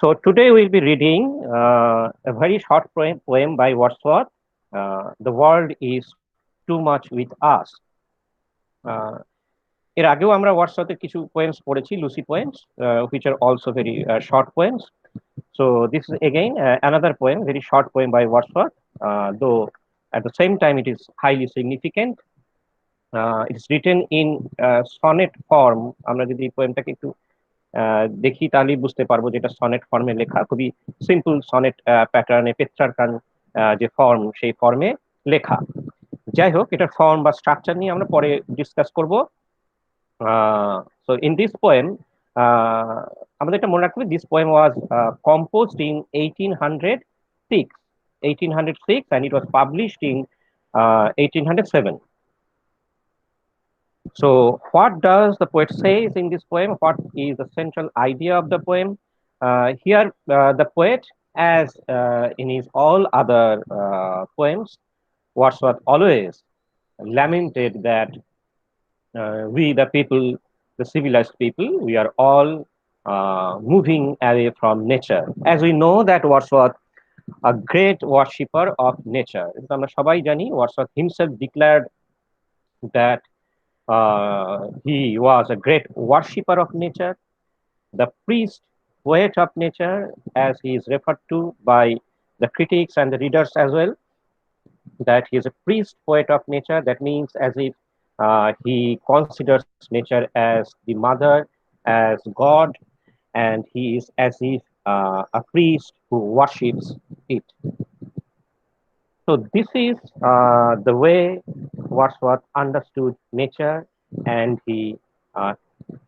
So today we'll be reading a very short poem by Wordsworth. The world is too much with us. Uh, এর আগেও আমরা ওয়ার্ডসওয়ার্থের কিছু poems পড়েছি, Lucy poems, which are also very short poems. So this is again another poem, very short poem by Wordsworth, though at the same time it is highly significant. It's written in sonnet form. আমরা যদি পোয়েমটাকে একটু দেখি তাহলেই বুঝতে পারবো যেটা sonnet ফর্মে লেখা, খুবই সিম্পল সনেট প্যাটার্নে, পেট্রার্কান যে ফর্ম সেই ফর্মে লেখা। যাই হোক, এটার ফর্ম বা স্ট্রাকচার নিয়ে আমরা পরে ডিসকাস করব। সো ইন দিস পোয়েম আমাদের এটা মনে রাখতে হবে, this poem was composed in 1806 and it was published in 1807. So what does the poet says in this poem? What is the central idea of the poem? Here the poet, as in his all other poems, Wordsworth always lamented that we the people, the civilized people, we are all moving away from nature. As we know that Wordsworth, a great worshipper of nature. আমরা সবাই জানি Wordsworth himself declared that he was a great worshipper of nature, the priest, poet of nature, as he is referred to by the critics and the readers as well, that he is a priest, poet of nature. That means as if he considers nature as the mother, as God, and he is as if a priest who worships it. So this is the way Wordsworth understood nature, and he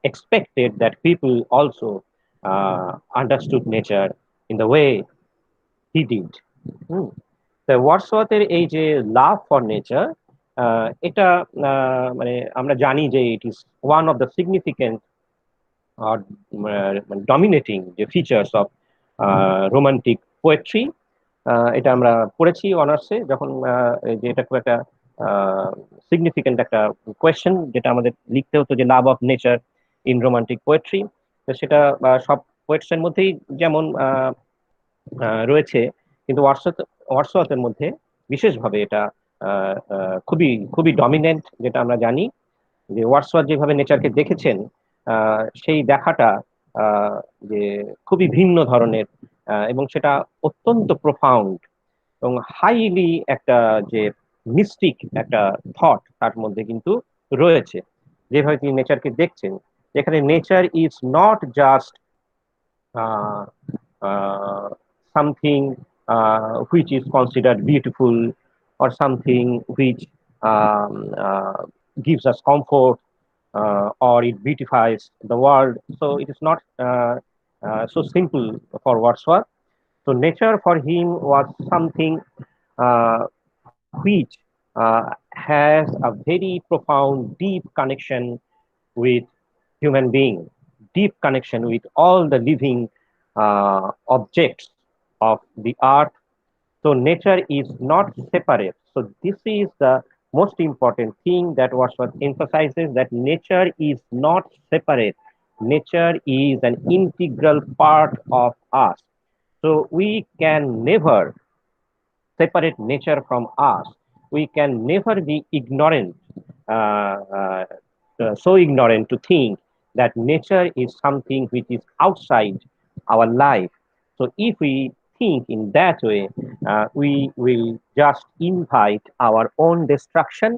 expected that people also understood nature in the way he did. The ওয়ার্ডসওয়ার্থের এই যে love for nature, এটা মানে আমরা জানি যে it is one of the significant R dominating যে features of romantic poetry. এটা আমরা পড়েছি অনার্সে, যখন যে এটা খুব একটা সিগনিফিকেন্ট একটা কোয়েশ্চেন যেটা আমাদের লিখতে হতো, যে love of nature in romantic poetry. সেটা সব পোয়েটসের মধ্যেই যেমন রয়েছে, কিন্তু ওয়ার্ডসওয়ার্থের মধ্যে বিশেষভাবে এটা খুবই খুবই ডমিনেন্ট। যেটা আমরা জানি যে ওয়ার্ডসওয়ার্থ যেভাবে নেচারকে দেখেছেন, সেই দেখাটা যে খুবই ভিন্ন ধরনের, এবং সেটা অত্যন্ত প্রফাউন্ড এবং হাইলি একটা যে মিস্টিক একটা থট তার মধ্যে কিন্তু রয়েছে। যেভাবে তিনি নেচারকে দেখছেন, যেখানে nature is not just something which is considered beautiful, or something which gives us comfort, or it beautifies the world. So it is not so simple for Wordsworth. So nature for him was something which has a very profound, deep connection with human being, deep connection with all the living objects of the earth. So nature is not separate. So this is the most important thing that Wordsworth emphasizes, that nature is not separate. Nature is an integral part of us. So we can never separate nature from us. We can never be ignorant, so ignorant to think that nature is something which is outside our life. So if we think in that way, we will just invite our own destruction.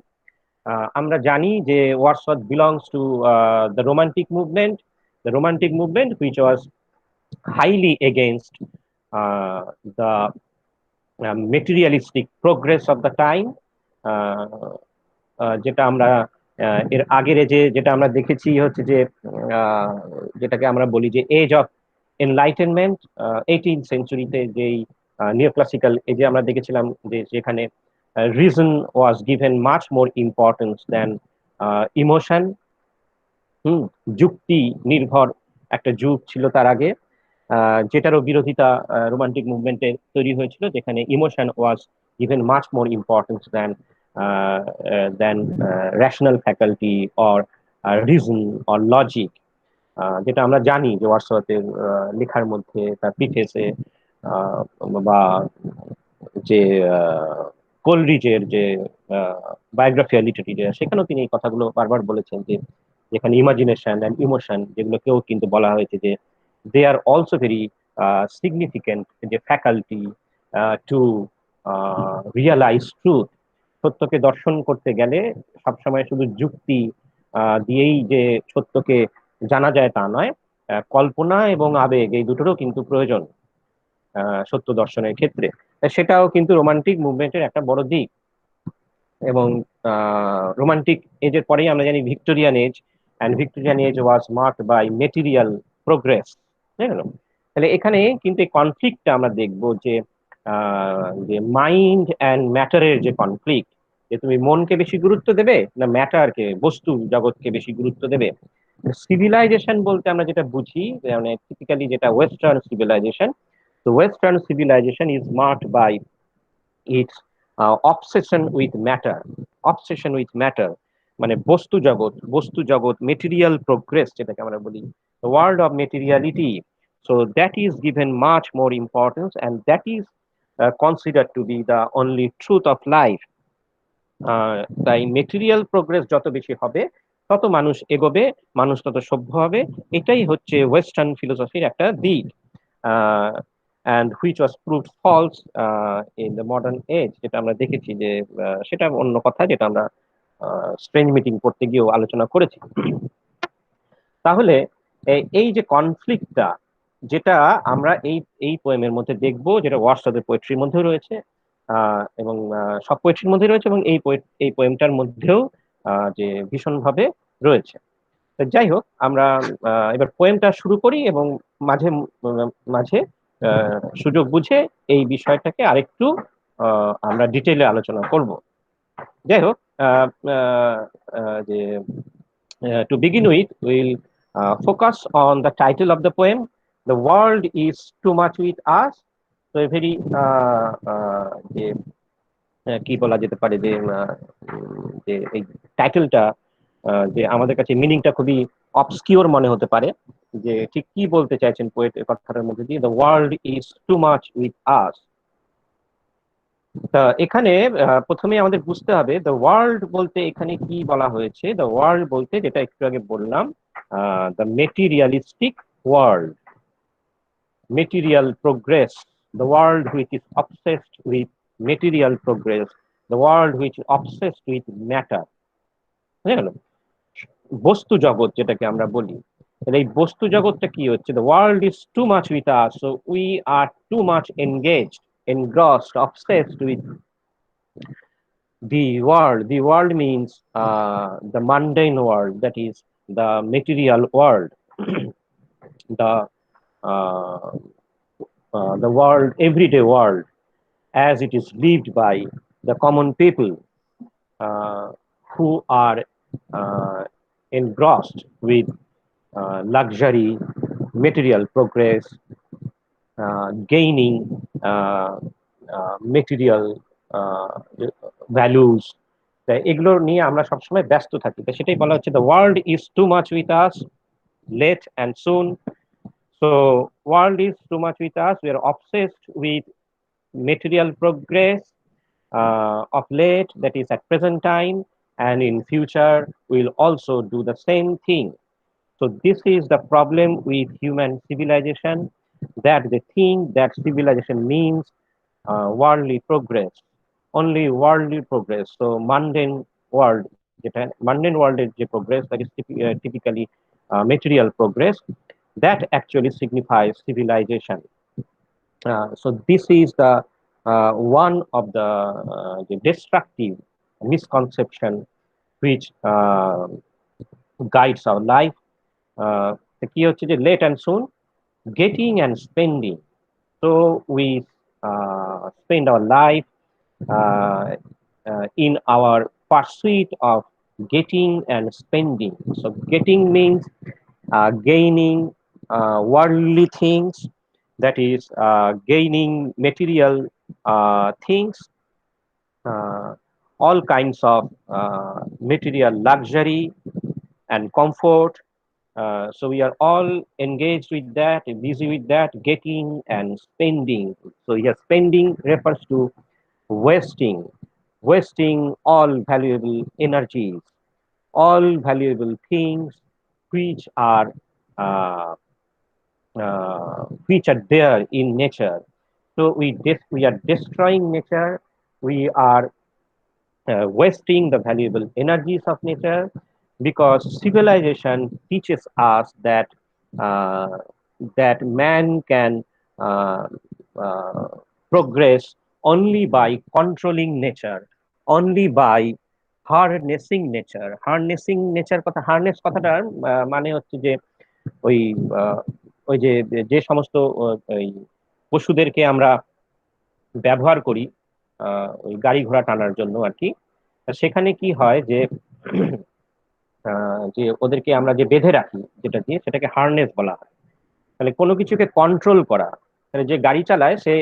আমরা জানি যে Wordsworth belongs to the romantic movement which was highly against the materialistic progress of the time. যেটা আমরা এর আগের যেটা আমরা দেখেছি হচ্ছে যে যেটাকে আমরা বলি যে এজ অফ এনলাইটেনমেন্ট, 18th সেঞ্চুরিতে যেই নিওক্লাসিক্যাল এজে আমরা দেখেছিলাম যে যেখানে reason was given much more importance than emotion. যুক্তি নির্ভর একটা যুগ ছিল তার আগে, যেটারও বিরোধিতা রোমান্টিক মুভমেন্টে তৈরি হয়েছিল, যেখানে emotion was given much more importance than rational faculty or reason or logic. যেটা আমরা জানি যে ওয়ার্ডসওয়ার্থের লেখার মধ্যে তার প্রিফেসে বা যে কোলরিজের যে বায়োগ্রাফিয়াল লিটারেচার, সেখানেও তিনি এই কথাগুলো বারবার বলেছেন যে যেখানে ইমাজিনেশন অ্যান্ড ইমোশন যেগুলোকেও কিন্তু বলা হয়েছে যে দে আর অলসো ভেরি সিগনিফিকেন্ট, যে ফ্যাকাল্টি টু রিয়ালাইজ ট্রুথ। সত্যকে দর্শন করতে গেলে সবসময় শুধু যুক্তি দিয়েই যে সত্যকে জানা যায় তা নয়, কল্পনা এবং আবেগ এই দুটোরও কিন্তু প্রয়োজন সত্য দর্শনের ক্ষেত্রে। সেটাও কিন্তু রোমান্টিক মুভমেন্টের একটা বড় দিক। এবং রোমান্টিক এজের পরেই আমরা জানি Victorian age, and Victorian age was marked by material progress. তাহলে এখানে কিন্তু এই কনফ্লিক্টটা আমরা দেখব যে যে মাইন্ড অ্যান্ড ম্যাটারের যে কনফ্লিক্ট, যে তুমি মনকে বেশি গুরুত্ব দেবে না ম্যাটারকে, বস্তু জগৎকে বেশি গুরুত্ব দেবে। সিভিলাইজেশন বলতে আমরা যেটা বুঝি, মানে টিপিক্যালি যেটা ওয়েস্টার্ন সিভিলাইজেশন, তো western civilization is marked by its obsession with matter. Obsession with matter মানে বস্তু জগৎ মেটেরিয়াল প্রোগ্রেস যেটাকে আমরা বলি, the world of materiality. So that is given much more importance, and that is considered to be the only truth of life. তাই material progress যত বেশি হবে তত মানুষ এগোবে, মানুষ তত সভ্য হবে। এটাই হচ্ছে ওয়েস্টার্ন ফিলোসফির একটা দিক, and which was proved false in the modern age, যেটা আমরা দেখেছি যে সেটা অন্য কথা, যেটা আমরা স্ট্রেঞ্জ মিটিং করতে গিয়েও আলোচনা করেছি। তাহলে এই যে কনফ্লিক্টটা, যেটা আমরা এই এই পোয়েমের মধ্যে দেখবো, যেটা ওয়ার্ডসওয়ার্থের পোয়েট্রির মধ্যেও রয়েছে, এবং সব পোয়েট্রির মধ্যে রয়েছে, এবং এই পোয়েমটার মধ্যেও যে ভীষণভাবে রয়েছে। যাই হোক, আমরা এবার পোয়েমটা শুরু করি এবং মাঝে মাঝে সুযোগ বুঝে এই বিষয়টাকে আরেকটু আমরা ডিটেইলে আলোচনা করব। যাই হোক, যে to begin with, we'll focus on the title of the poem, "The World is Too Much with Us." So a very যে কি বলা যেতে পারে, যে যে এই টাইটেলটা যে আমাদের কাছে মিনিংটা খুবই অবস্কিওর মনে হতে পারে, যে ঠিক কি বলতে চাইছেন পোয়েট এই কথাটার মধ্যে দিয়ে, the world is too much with আস। তা এখানে প্রথমে আমাদের বুঝতে হবে দ্য ওয়ার্ল্ড বলতে এখানে কি বলা হয়েছে। দ্য ওয়ার্ল্ড বলতে যেটা একটু আগে বললাম, the materialistic world, material progress, the world which is obsessed with material progress, the world which is obsessed with matter। বুঝে গেল? বস্তু জগৎ যেটাকে আমরা বলি, এই বস্তু জগৎটা কি হচ্ছে, the world is too much with us, so we are too much engaged, engrossed, obsessed with the world. The world means the mundane world, that is the material world, the uh, the world, everyday world, as it is lived by the common people uh, who are uh, engrossed with luxury, material progress, gaining material values, এগুলো নিয়ে আমরা সবসময় ব্যস্ত থাকি। তো সেটাই বলা হচ্ছে, the world is too much with us, late and soon. So world is too much with us, we are obsessed with material progress of late, that is at present time, and in future we'll also do the same thing. So this is the problem with human civilization, that they think that civilization means worldly progress, only worldly progress. So mundane world, যেটা mundane world যে progress, that is typically material progress, that actually signifies civilization. So this is the one of the destructive misconception which guides our life. কি হচ্ছে যে late and soon, getting and spending. So we spend our life uh, in our pursuit of getting and spending. So getting means gaining worldly things, that is gaining material things, uh, all kinds of material luxury and comfort, So we are all engaged with that, busy with that, getting and spending. So here, spending refers to wasting, wasting all valuable energies, all valuable things which are uh, which are there in nature. So we are destroying nature. We are wasting the valuable energies of nature, because civilization teaches us uh, that man can uh, uh, progress only by controlling nature, only by harnessing nature. Harnessing nature কথা, harness কথাটার মানে হচ্ছে যে ওই আহ, ওই যে যে সমস্ত ওই পশুদেরকে আমরা ব্যবহার করি ওই গাড়ি ঘোড়া টানার জন্য আর কি। সেখানে কি হয় যে যে ওদেরকে আমরা যে বেঁধে রাখি যেটা দিয়ে, সেটাকে হারনেস বলা হয়। তাহলে কোনো কিছুকে কন্ট্রোল করা, তাহলে যে গাড়ি চালায় সে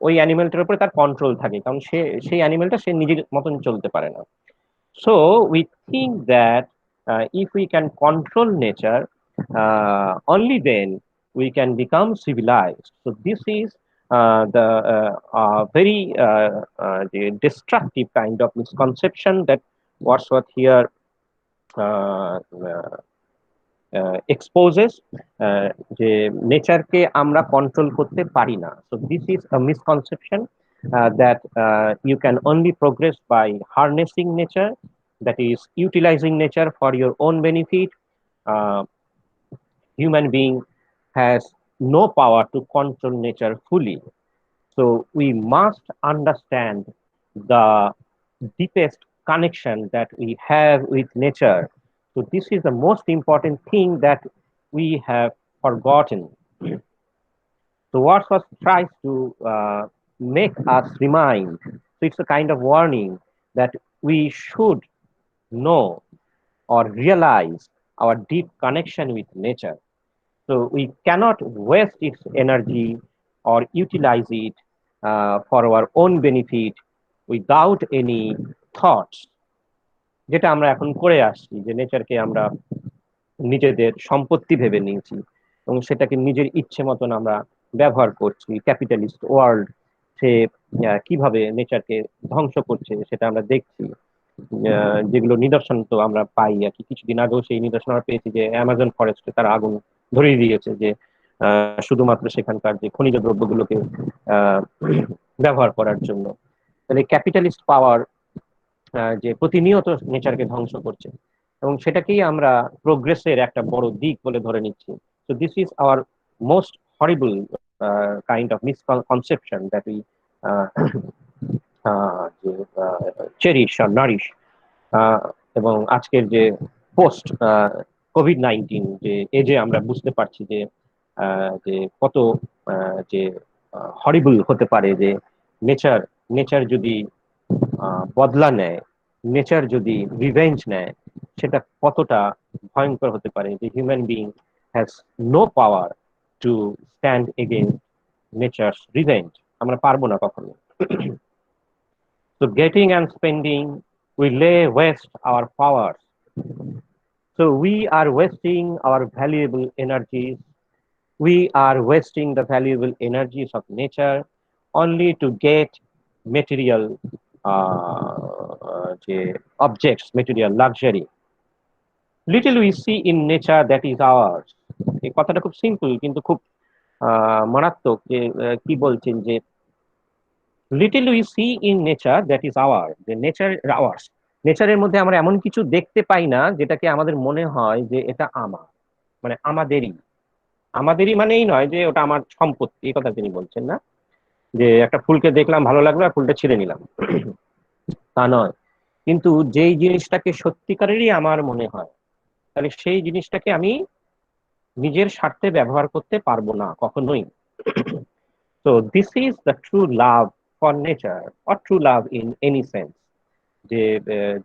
ওই অ্যানিমেলটার উপরে তার কন্ট্রোল থাকে, কারণ সেই অ্যানিমেলটা সে নিজের মতন চলতে পারে না। So we think that if we can control nature, only then we can become civilized. So this is the very the destructive kind of misconception that Wordsworth here exposes, যে নেচারকে আমরা কন্ট্রোল করতে পারি না। So this is a misconception that you can only progress by harnessing nature, that is utilizing nature for your own benefit. Uh, Human being has no power to control nature fully. So we must understand the deepest connection that we have with nature. So this is the most important thing that we have forgotten. So Wordsworth tries to make us remind. So it's a kind of warning that we should know or realize our deep connection with nature. So we cannot waste its energy or utilize it for our own benefit without any thoughts, যেটা আমরা এখন করে আসছি, যে নেচারকে আমরা নিজেদের সম্পত্তি ভেবে নিয়েছি এবং সেটাকে নিজের ইচ্ছে মতন আমরা ব্যবহার করছি। ক্যাপিটালিস্ট ওয়ার্ল্ড সে কিভাবে নেচারকে ধ্বংস করছে সেটা আমরা দেখছি। যেগুলো নিদর্শন তো আমরা পাই আর কি। কিছুদিন আগেও সেই নিদর্শন আমরা পেয়েছি যে অ্যামাজন ফরেস্টে তারা আগুন ধরিয়ে দিয়েছে, যে শুধুমাত্র সেখানকার যে খনিজ দ্রব্যগুলোকে আহ ব্যবহার করার জন্য। তাহলে ক্যাপিটালিস্ট পাওয়ার যে প্রতিনিয়ত নেচারকে ধ্বংস করছে, এবং সেটাকেই আমরা প্রোগ্রেসের একটা বড় দিক বলে ধরে নিচ্ছি। So this is our most horrible kind of misconception that we cherish আর নারিশ। এবং আজকের যে পোস্ট কোভিড-19 যে এজে আমরা বুঝতে পারছি যে যে কত যে হরিবল হতে পারে, যে নেচার নেচার যদি বদলা নেয়, নেচার যদি রিভেঞ্জ নেয়, সেটা কতটা ভয়ঙ্কর হতে পারে, যে human being has no power to stand against nature's revenge. আমরা পারবো না কখনো। So getting and spending, we lay waste our powers. So we are wasting our valuable energies. We are wasting the valuable energies of nature only to get material যে objects, material luxury. Little we see in nature that is ours. এই কথাটা খুব simple কিন্তু খুব মারাত্মক, যে কি বলছেন যে little we see in nature that is hour, যে নেচার আওয়ার্স। নেচারের মধ্যে আমরা এমন কিছু দেখতে পাই না যেটাকে আমাদের মনে হয় যে এটা আমার, মানে আমাদেরই। আমাদেরই মানে এই নয় যে ওটা আমার সম্পত্তি, এই কথা তিনি বলছেন না, যে একটা ফুলকে দেখলাম ভালো লাগলো আর ফুলটা ছিঁড়ে নিলাম, তা নয়। কিন্তু যেই জিনিসটাকে সত্যিকারেরই আমার মনে হয়, তাহলে সেই জিনিসটাকে আমি নিজের স্বার্থে ব্যবহার করতে পারবো না কখনোই। So this is the true love for nature, or true love in any sense. যে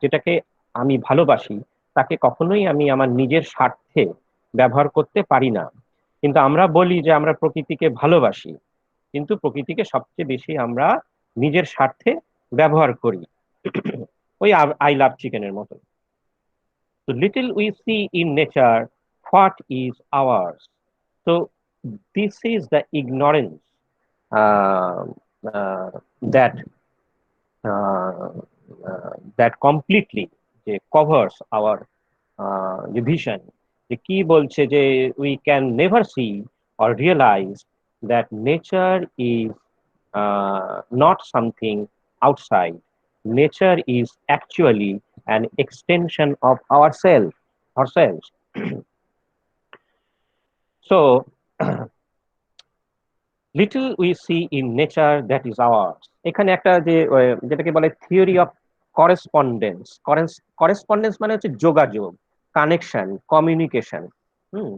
যেটাকে আমি ভালোবাসি তাকে কখনোই আমি আমার নিজের স্বার্থে ব্যবহার করতে পারি না। কিন্তু আমরা বলি যে আমরা প্রকৃতিকে ভালোবাসি, কিন্তু প্রকৃতিকে সবচেয়ে বেশি আমরা নিজের স্বার্থে ব্যবহার করি। ওই আই লাভ চিকেনের মতো। So little we see in nature what is ours. So this is the ignorance uh, uh, that uh, that completely যে covers our যে vision, যে কি বলছে যে we can never see or realize that nature is not something outside. Nature is actually an extension of ourselves. So little we see in nature that is ours. এখানে একটা যে যেটাকে বলে থিওরি অফ করেসপন্ডেন্স। করেসপন্ডেন্স মানে হচ্ছে যোগাযোগ, connection, communication. হুম,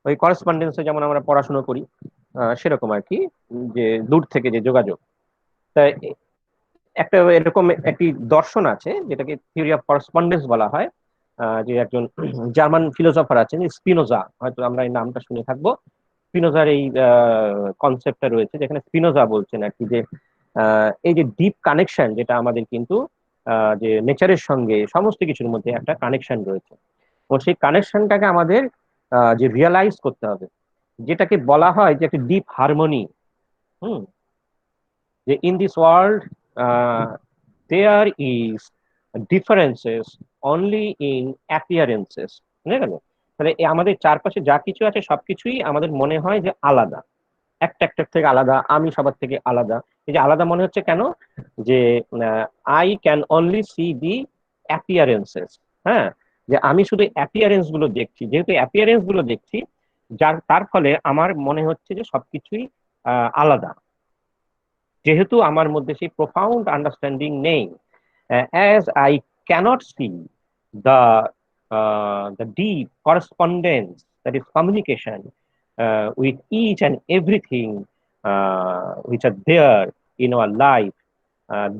ওই করেসপন্ডেন্সে যেমন আমরা পড়াশোনা করি সেরকম আর কি, যে দূর থেকে যে যোগাযোগ। তা একটা এরকম একটি দর্শন আছে যেটাকে থিওরি অফ করেসপন্ডেন্স বলা হয়। যে একজন জার্মান ফিলোসফার আছেন স্পিনোজা, হয়তো আমরা এই নামটা শুনে থাকবো। স্পিনোজার এই কনসেপ্টটা রয়েছে, যেখানে স্পিনোজা বলছেন আর কি যে এই যে ডিপ কানেকশন যেটা আমাদের কিন্তু যে নেচারের সঙ্গে সমস্ত কিছুর মধ্যে একটা কানেকশন রয়েছে, এবং সেই কানেকশনটাকে আমাদের যে রিয়ালাইজ করতে হবে, যেটাকে বলা হয় যে একটা ডিপ হারমোনি। হুম, যে in this world there is differences only in appearances. বুঝে গেল? তাহলে আমাদের চারপাশে যা কিছু আছে সবকিছুই আমাদের মনে হয় যে আলাদা, একটা একটা থেকে আলাদা, আমি সবার থেকে আলাদা। এই যে আলাদা মনে হচ্ছে কেন? যে I can only C the appearances. হ্যাঁ, যে আমি শুধু অ্যাপিয়ারেন্স গুলো দেখছি, যেহেতু অ্যাপিয়ারেন্স গুলো দেখছি, তার ফলে আমার মনে হচ্ছে যে সবকিছুই আলাদা, যেহেতু আমার মধ্যে সেই প্রফাউন্ড আন্ডারস্ট্যান্ডিং নেই। As I cannot see the the deep correspondence, that is communication with each and everything which are there in our life,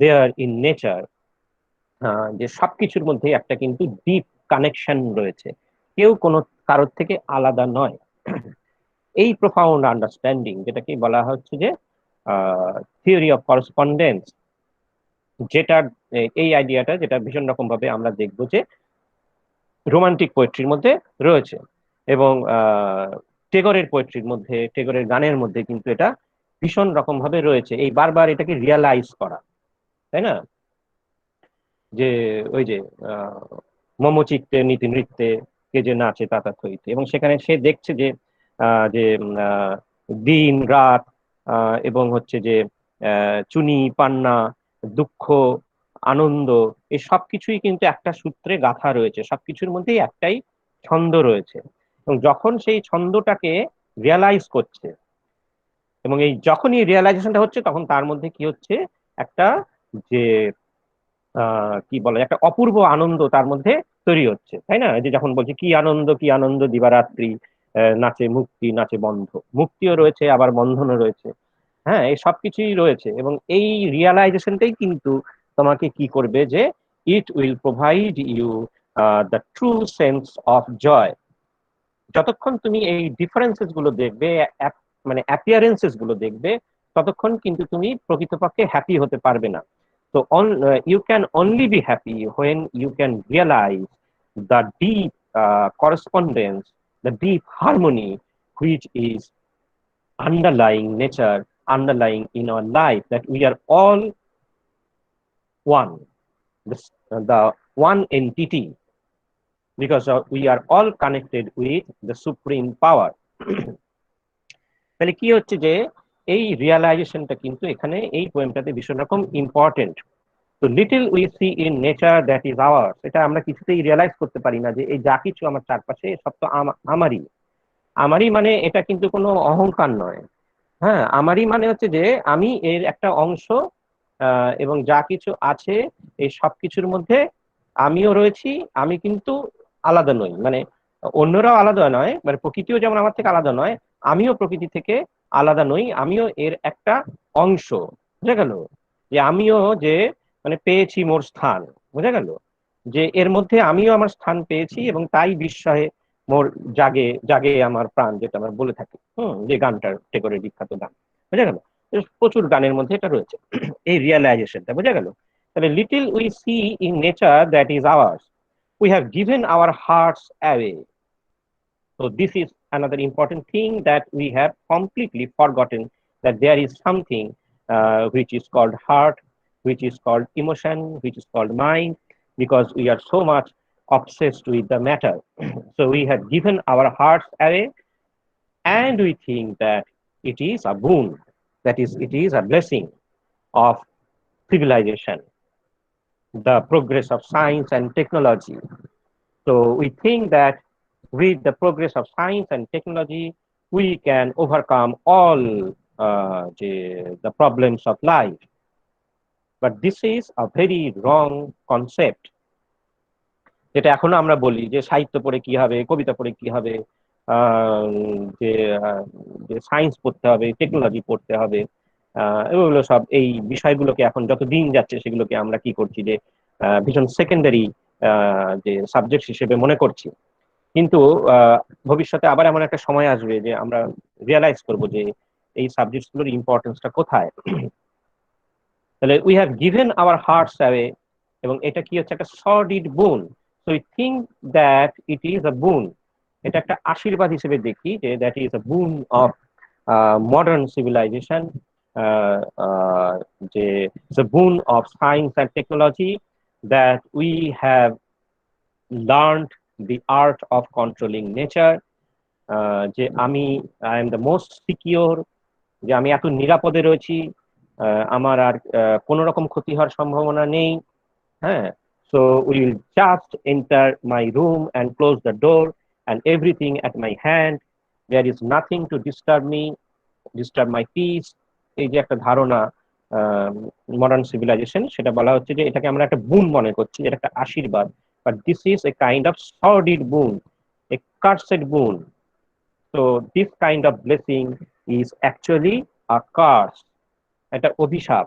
there in nature, যে সবকিছুর মধ্যে একটা কিন্তু ডিপ কানেকশন রয়েছে, কেউ কোনো কারোর থেকে আলাদা নয়। এই প্রফাউন্ড আন্ডারস্ট্যান্ডিং যেটাকে বলা হচ্ছে যে থিওরি অফ করেসপন্ডেন্স, যেটা এই আইডিয়াটা যেটা ভীষণ রকম ভাবে আমরা দেখবো যে রোমান্টিক পোয়েট্রির মধ্যে রয়েছে, এবং টেগরের পোয়েট্রির মধ্যে, টেগরের গানের মধ্যে কিন্তু এটা ভীষণ রকম ভাবে রয়েছে, এই বারবার এটাকে রিয়ালাইজ করা, তাই না? যে ওই যে মমচিত্তে নীতি নৃত্যে কে যে নাচে তাতা থইতে, এবং সেখানে সে দেখছে যে যে দিন রাত এবং হচ্ছে যে চুনি পান্না, দুঃখ, আনন্দ, এই সবকিছুই কিন্তু একটা সূত্রে গাঁথা রয়েছে, সবকিছুর মধ্যেই একটাই ছন্দ রয়েছে। এবং যখন সেই ছন্দটাকে রিয়ালাইজ করছে, এবং এই যখনই রিয়েলাইজেশনটা হচ্ছে, তখন তার মধ্যে কি হচ্ছে, একটা যে কি বলে, একটা অপূর্ব আনন্দ তার মধ্যে তৈরি হচ্ছে, তাই না? যে যখন বলছে কি আনন্দ দিবারাত্রি, নাচে মুক্তি নাচে বন্ধ, মুক্তিও রয়েছে আবার বন্ধনও রয়েছে। হ্যাঁ, এই সবকিছুই রয়েছে, এবং এই রিয়ালাইজেশনটাই কিন্তু তোমাকে কি করবে, যে it will provide you the true sense of joy. যতক্ষণ তুমি এই ডিফারেন্সেস গুলো দেখবে, মানে অ্যাপিয়ারেন্সেস গুলো দেখবে, ততক্ষণ কিন্তু তুমি প্রকৃতপক্ষে হ্যাপি হতে পারবে না। তো you can only be happy when you can realize the deep correspondence, the deep harmony which is underlying nature, underlying in our life, that we are all one, the one entity, because we are all connected with the supreme power. তাহলে কি হচ্ছে যে এই রিয়ালাইজেশনটা কিন্তু এখানে এই পোয়েমটাতে ভীষণ রকম ইম্পর্টেন্ট। তো little we see in nature that is hours, এটা আমরা কিছুতেই রিয়ালাইজ করতে পারি না যে এই যা কিছু আমার চারপাশে সব তো আমারই। আমারই মানে এটা কিন্তু কোনো অহংকার নয়। হ্যাঁ, আমারই মানে হচ্ছে যে আমি এর একটা অংশ, এবং যা কিছু আছে এই সব কিছুর মধ্যে আমিও রয়েছি। আমি কিন্তু আলাদা নই, মানে অন্যরাও আলাদা নয়, মানে প্রকৃতিও যেমন আমার থেকে আলাদা নয়, আমিও প্রকৃতি থেকে আলাদা নই, আমিও এর একটা অংশ। বুঝা গেল? যে আমিও যে মানে পেয়েছি মোর স্থান। বুঝা গেল? যে এর মধ্যে আমিও আমার স্থান পেয়েছি, এবং তাই বিস্ময়ে মোর জাগে জাগে আমার প্রাণ, যেটা আমরা বলে থাকি। যে গানটার টেগরের বিখ্যাত গান। বুঝা গেল? প্রচুর গানের মধ্যে এটা রয়েছে, এই রিয়েলাইজেশনটা। বোঝা গেল? তাহলে little we see in nature that is hours, we have given our hearts away. So this is another important thing that we have completely forgotten, that there is something which is called heart, which is called emotion, which is called mind, because we are so much obsessed with the matter. So we have given our hearts away, and we think that it is a boon, that is, it is a blessing of civilization, the progress of science and technology. So we think that with the progress of science and technology, we can overcome all the problems of life. But this is a very wrong concept. যেটা এখনো আমরা বলি যে সাহিত্য পড়ে কি হবে, কবিতা পড়ে কি হবে, আহ, যে আহ, যে সায়েন্স পড়তে হবে, টেকনোলজি পড়তে হবে, এগুলো সব এই বিষয়গুলোকে এখন যত দিন যাচ্ছে সেগুলোকে আমরা কি করছি যে ভীষণ সেকেন্ডারি যে সাবজেক্ট হিসেবে মনে করছি। কিন্তু ভবিষ্যতে আবার এমন একটা সময় আসবে যে আমরা রিয়ালাইজ করব যে এই সাবজেক্টস গুলোর ইম্পর্টেন্সটা কোথায়। তাহলে we have given our hearts away, এবং এটা কি হচ্ছে একটা সর্ডিড বুন। So we think that it is a বুন, এটা একটা আশীর্বাদ হিসেবে দেখি যে দ্যাট ইজ আ বুন অফ মডার্ন সিভিলাইজেশন, যে the boon of science and technology, that we have learned the art of controlling nature, যে আমি I am the most secure, যে আমি এত নিরাপদে রয়েছি, আমার আর কোনো রকম ক্ষতি হওয়ার সম্ভাবনা নেই। হ্যাঁ, so will just enter my room and close the door and everything at my hand, there is nothing to disturb me, disturb my peace. এই যে একটা ধারণা মডার্ন সিভিলাইজেশন, সেটা বলা হচ্ছে যে এটাকে আমরা একটা বুন মনে করছি, এটা একটা আশীর্বাদ, but this is a kind of sordid বুন, এ কার্সেড বুন। So this kind of blessing is actually a curse, একটা অভিশাপ,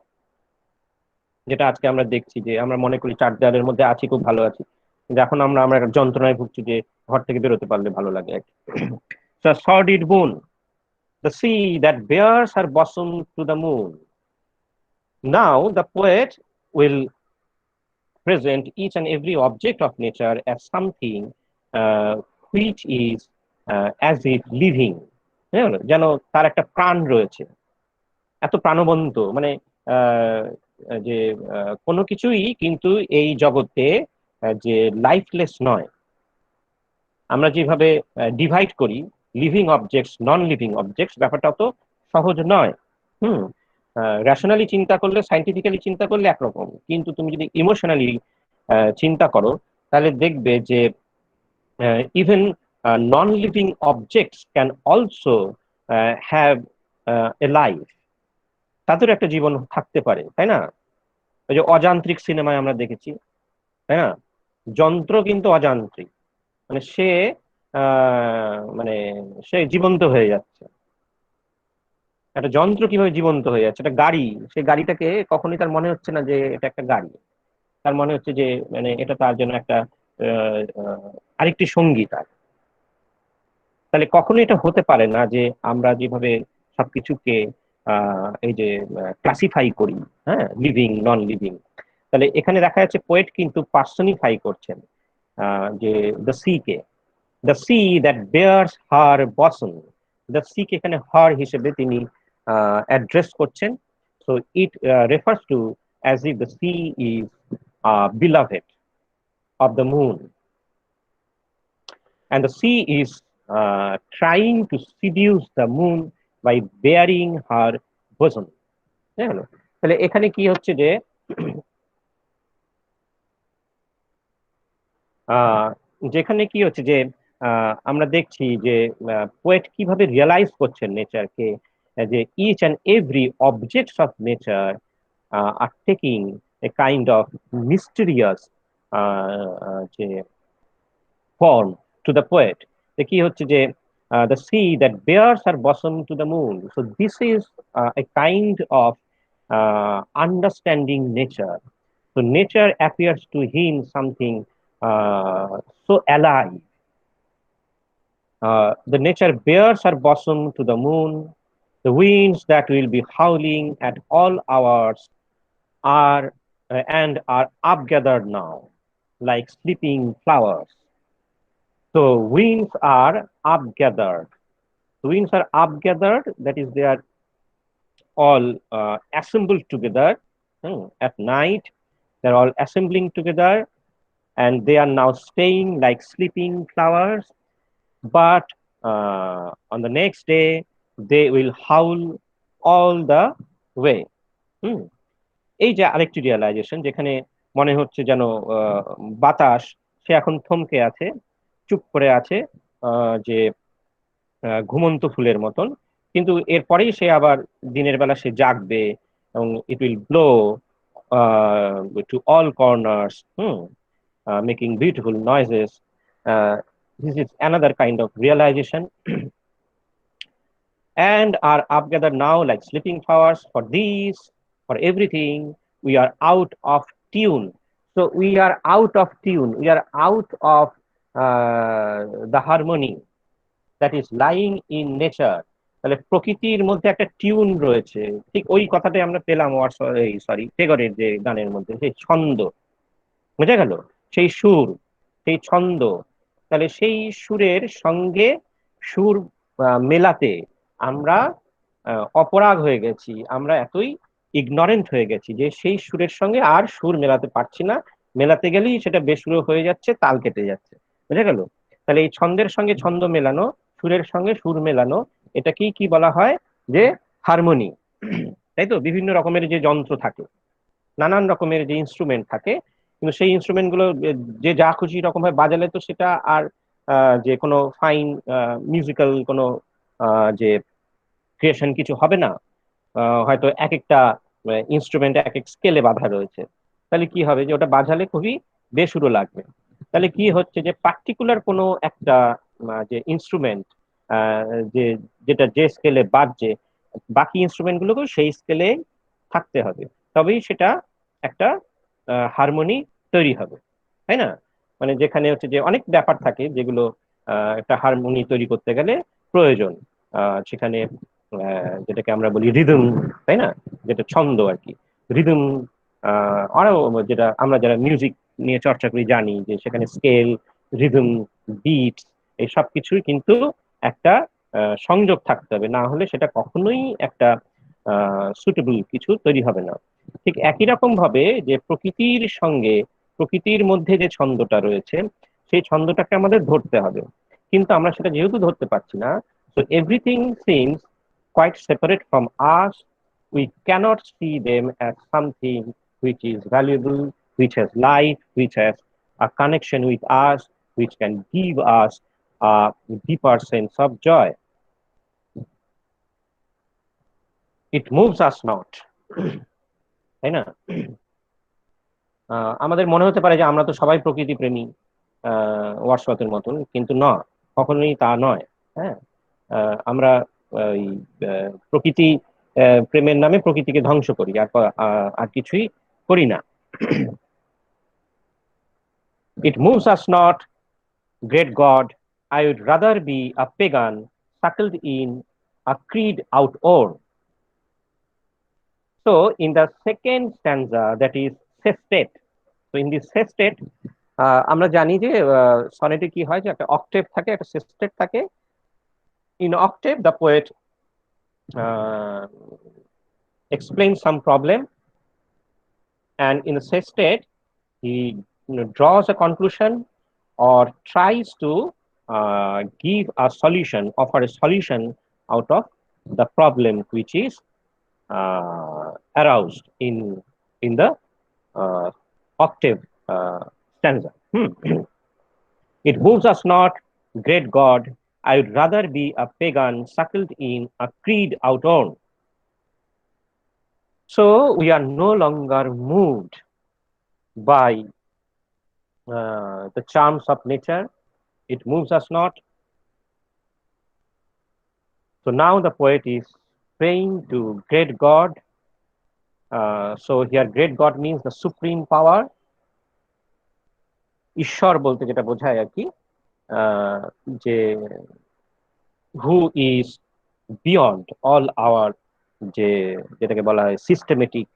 যেটা আজকে আমরা দেখছি যে আমরা মনে করি চার দেওয়ালের মধ্যে আছি, খুব ভালো আছি, কিন্তু এখন আমরা আমরা একটা যন্ত্রণায় ভুগছি যে ঘর থেকে বেরোতে পারলে ভালো লাগে আর কি। So sordid boon, the sea that bears her bosom to the moon. Now the poet will present each and every object of nature as something which is as if living, যেন তার একটা প্রাণ রয়েছে, এত প্রাণবন্ত, মানে আহ, যে কোনো কিছুই কিন্তু এই জগতে যে লাইফলেস নয়। আমরা যেভাবে ডিভাইড করি living objects, non living objects, ব্যাপারটা অত সহজ নয়। হুম, রেশনালি চিন্তা করলে, সাইন্টিফিক্যালি চিন্তা করলে একরকম, কিন্তু তুমি যদি ইমোশনালি চিন্তা করো, তাহলে দেখবে যে even non living objects can also have a life, তাদের একটা জীবন থাকতে পারে, তাই না? ওই যে অযান্ত্রিক সিনেমায় আমরা দেখেছি, তাই না, যন্ত্র কিন্তু অযান্ত্রিক, মানে সে মানে সে জীবন্ত হয়ে যাচ্ছে। একটা যন্ত্র কিভাবে জীবন্ত হয়ে যাচ্ছে, একটা গাড়ি, সেই গাড়িটাকে কখনোই তার মনে হচ্ছে না যে এটা একটা গাড়ি, তার মনে হচ্ছে যে মানে এটা তার জন্য একটা আরেকটি সঙ্গী তার। তাহলে কখনোই এটা হতে পারে না যে আমরা যেভাবে সবকিছুকে এই যে ক্লাসিফাই করি, হ্যাঁ, লিভিং নন লিভিং, তাহলে এখানে দেখা যাচ্ছে পোয়েট কিন্তু পার্সনিফাই করছেন যে দ্য সি কে, the sea that bares her bosom, the sea কে এখানে হার হিসেবে তিনি অ্যাড্রেস করছেন। So it refers to as if the sea is beloved of the moon, and the sea is trying to seduce the moon by bearing her bosom. হ্যাঁ, তাহলে এখানে কি হচ্ছে যে আহ, যেখানে কি হচ্ছে যে আমরা দেখছি যে পোয়েট কিভাবে রিয়েলাইজ করছেন নেচারকে, যে each and every objects of nature are taking a kind of mysterious যে form to the poet. The কি হচ্ছে যে the sea that bears her bosom to the moon. So this is a kind of understanding nature. So nature appears to him something so alive. The nature bears her bosom to the moon. The winds that will be howling at all hours are and are upgathered now, like sleeping flowers. So winds are upgathered. Winds are upgathered, that is, they are all assembled together at night. They're all assembling together and they are now staying like sleeping flowers. But on the next day, they will howl all the way. হুম এই যে আরেকটি realisation, যেখানে মনে হচ্ছে যেন বাতাস সে এখন থমকে আছে, চুপ করে আছে, যে ঘুমন্ত ফুলের মতন। কিন্তু এরপরেই সে আবার দিনের বেলা সে জাগবে এবং it will blow to all corners, making beautiful noises. This is another kind of realization. And are upgathered now like sleeping flowers. For these, for everything, we are out of tune. So we are out of tune. We are out of the harmony that is lying in nature. তাহলে প্রকৃতির মধ্যে একটা tune রয়েছে, ঠিক ওই কথাটাই আমরা পেলাম সরি টেগরের যে গানের মধ্যে, সেই ছন্দ, বোঝা গেল, সেই সুর, সেই ছন্দ। তাহলে সেই সুরের সঙ্গে সুর মেলাতে আমরা অপরাগ হয়ে গেছি, আমরা এতই ইগনোরেন্ট হয়ে গেছি যে সেই সুরের সঙ্গে আর সুর মেলাতে পারছি না। মেলাতে গেলেই সেটা বেসুরো হয়ে যাচ্ছে, তাল কেটে যাচ্ছে, বুঝা গেল। তাহলে এই ছন্দের সঙ্গে ছন্দ মেলানো, সুরের সঙ্গে সুর মেলানো, এটাকেই কি বলা হয়? যে হারমোনি। তাই তো, বিভিন্ন রকমের যে যন্ত্র থাকে, নানান রকমের যে ইনস্ট্রুমেন্ট থাকে, কিন্তু সেই ইনস্ট্রুমেন্ট গুলো যে যা খুশি রকম ভাবে বাজালে তো সেটা আর যে কোনো ফাইন মিউজিক্যাল কোনো যে ক্রিয়েশন কিছু হবে না। হয়তো এক একটা ইনস্ট্রুমেন্ট এক এক স্কেলে বাঁধা রয়েছে, তাহলে কি হবে যে ওটা বাজালে খুবই বেসুরো লাগবে। তাহলে কি হচ্ছে যে পার্টিকুলার কোনো একটা যে ইনস্ট্রুমেন্ট, যে যেটা যে স্কেলে বাজছে, বাকি ইনস্ট্রুমেন্ট গুলোকেও সেই স্কেলে থাকতে হবে, তবেই সেটা একটা হারমোনি তৈরি হবে, তাই না? মানে যেখানে হচ্ছে যে অনেক ব্যাপার থাকে যেগুলো একটা হারমোনি তৈরি করতে গেলে প্রয়োজন। সেখানে যেটাকে আমরা বলি রিদম, তাই না? যেটা ছন্দ আর কি, রিদম। আরো যেটা আমরা যারা মিউজিক নিয়ে চর্চা করি জানি যে সেখানে স্কেল, রিদম, বিট, এই সব কিছুই কিন্তু একটা সংযোগ থাকতে হবে, না হলে সেটা কখনোই একটা সুটেবল কিছু তৈরি হবে না। ঠিক একই রকম ভাবে যে প্রকৃতির সঙ্গে, প্রকৃতির মধ্যে যে ছন্দটা রয়েছে, সেই ছন্দটাকে আমাদের ধরতে হবে, কিন্তু আমরা সেটা যেহেতু ধরতে পারছি না, so everything seems quite separate from us. We cannot see them as something which is valuable, which has life, which has a connection with us, which can give us a deeper sense of joy. It moves us not, তাই না? আমাদের মনে হতে পারে যে আমরা তো সবাই প্রকৃতি প্রেমী, ওয়ার্ডসওয়ার্থের মতন, কিন্তু না, কখনোই তা নয়। হ্যাঁ, আমরা এই প্রকৃতি প্রেমের নামে প্রকৃতিকে ধ্বংস করি, আর কিছুই করি না। It moves us not, great God. I would rather be a pagan suckled in a creed outworn. So in the second stanza, that is sestet. So in this sestet, আমরা জানি যে সনেটে কি হয়, যে একটা অক্টেভ থাকে, একটা সেস্টেট থাকে। In octave, the poet explains some problem, and in the sestet, he draws a conclusion or tries to give a solution, offer a solution out of the problem which is aroused in the uh, octave stanza. It moves us not, great God. I would rather be a pagan suckled in a creed outworn. So we are no longer moved by the charms of nature. It moves us not. So now the poet is praying to great God. So here great God means the supreme power. ঈশ্বর বলতে যেটা বোঝায় আর কি, যে who is beyond all our, যে যেটাকে বলা হয় সিস্টেমেটিক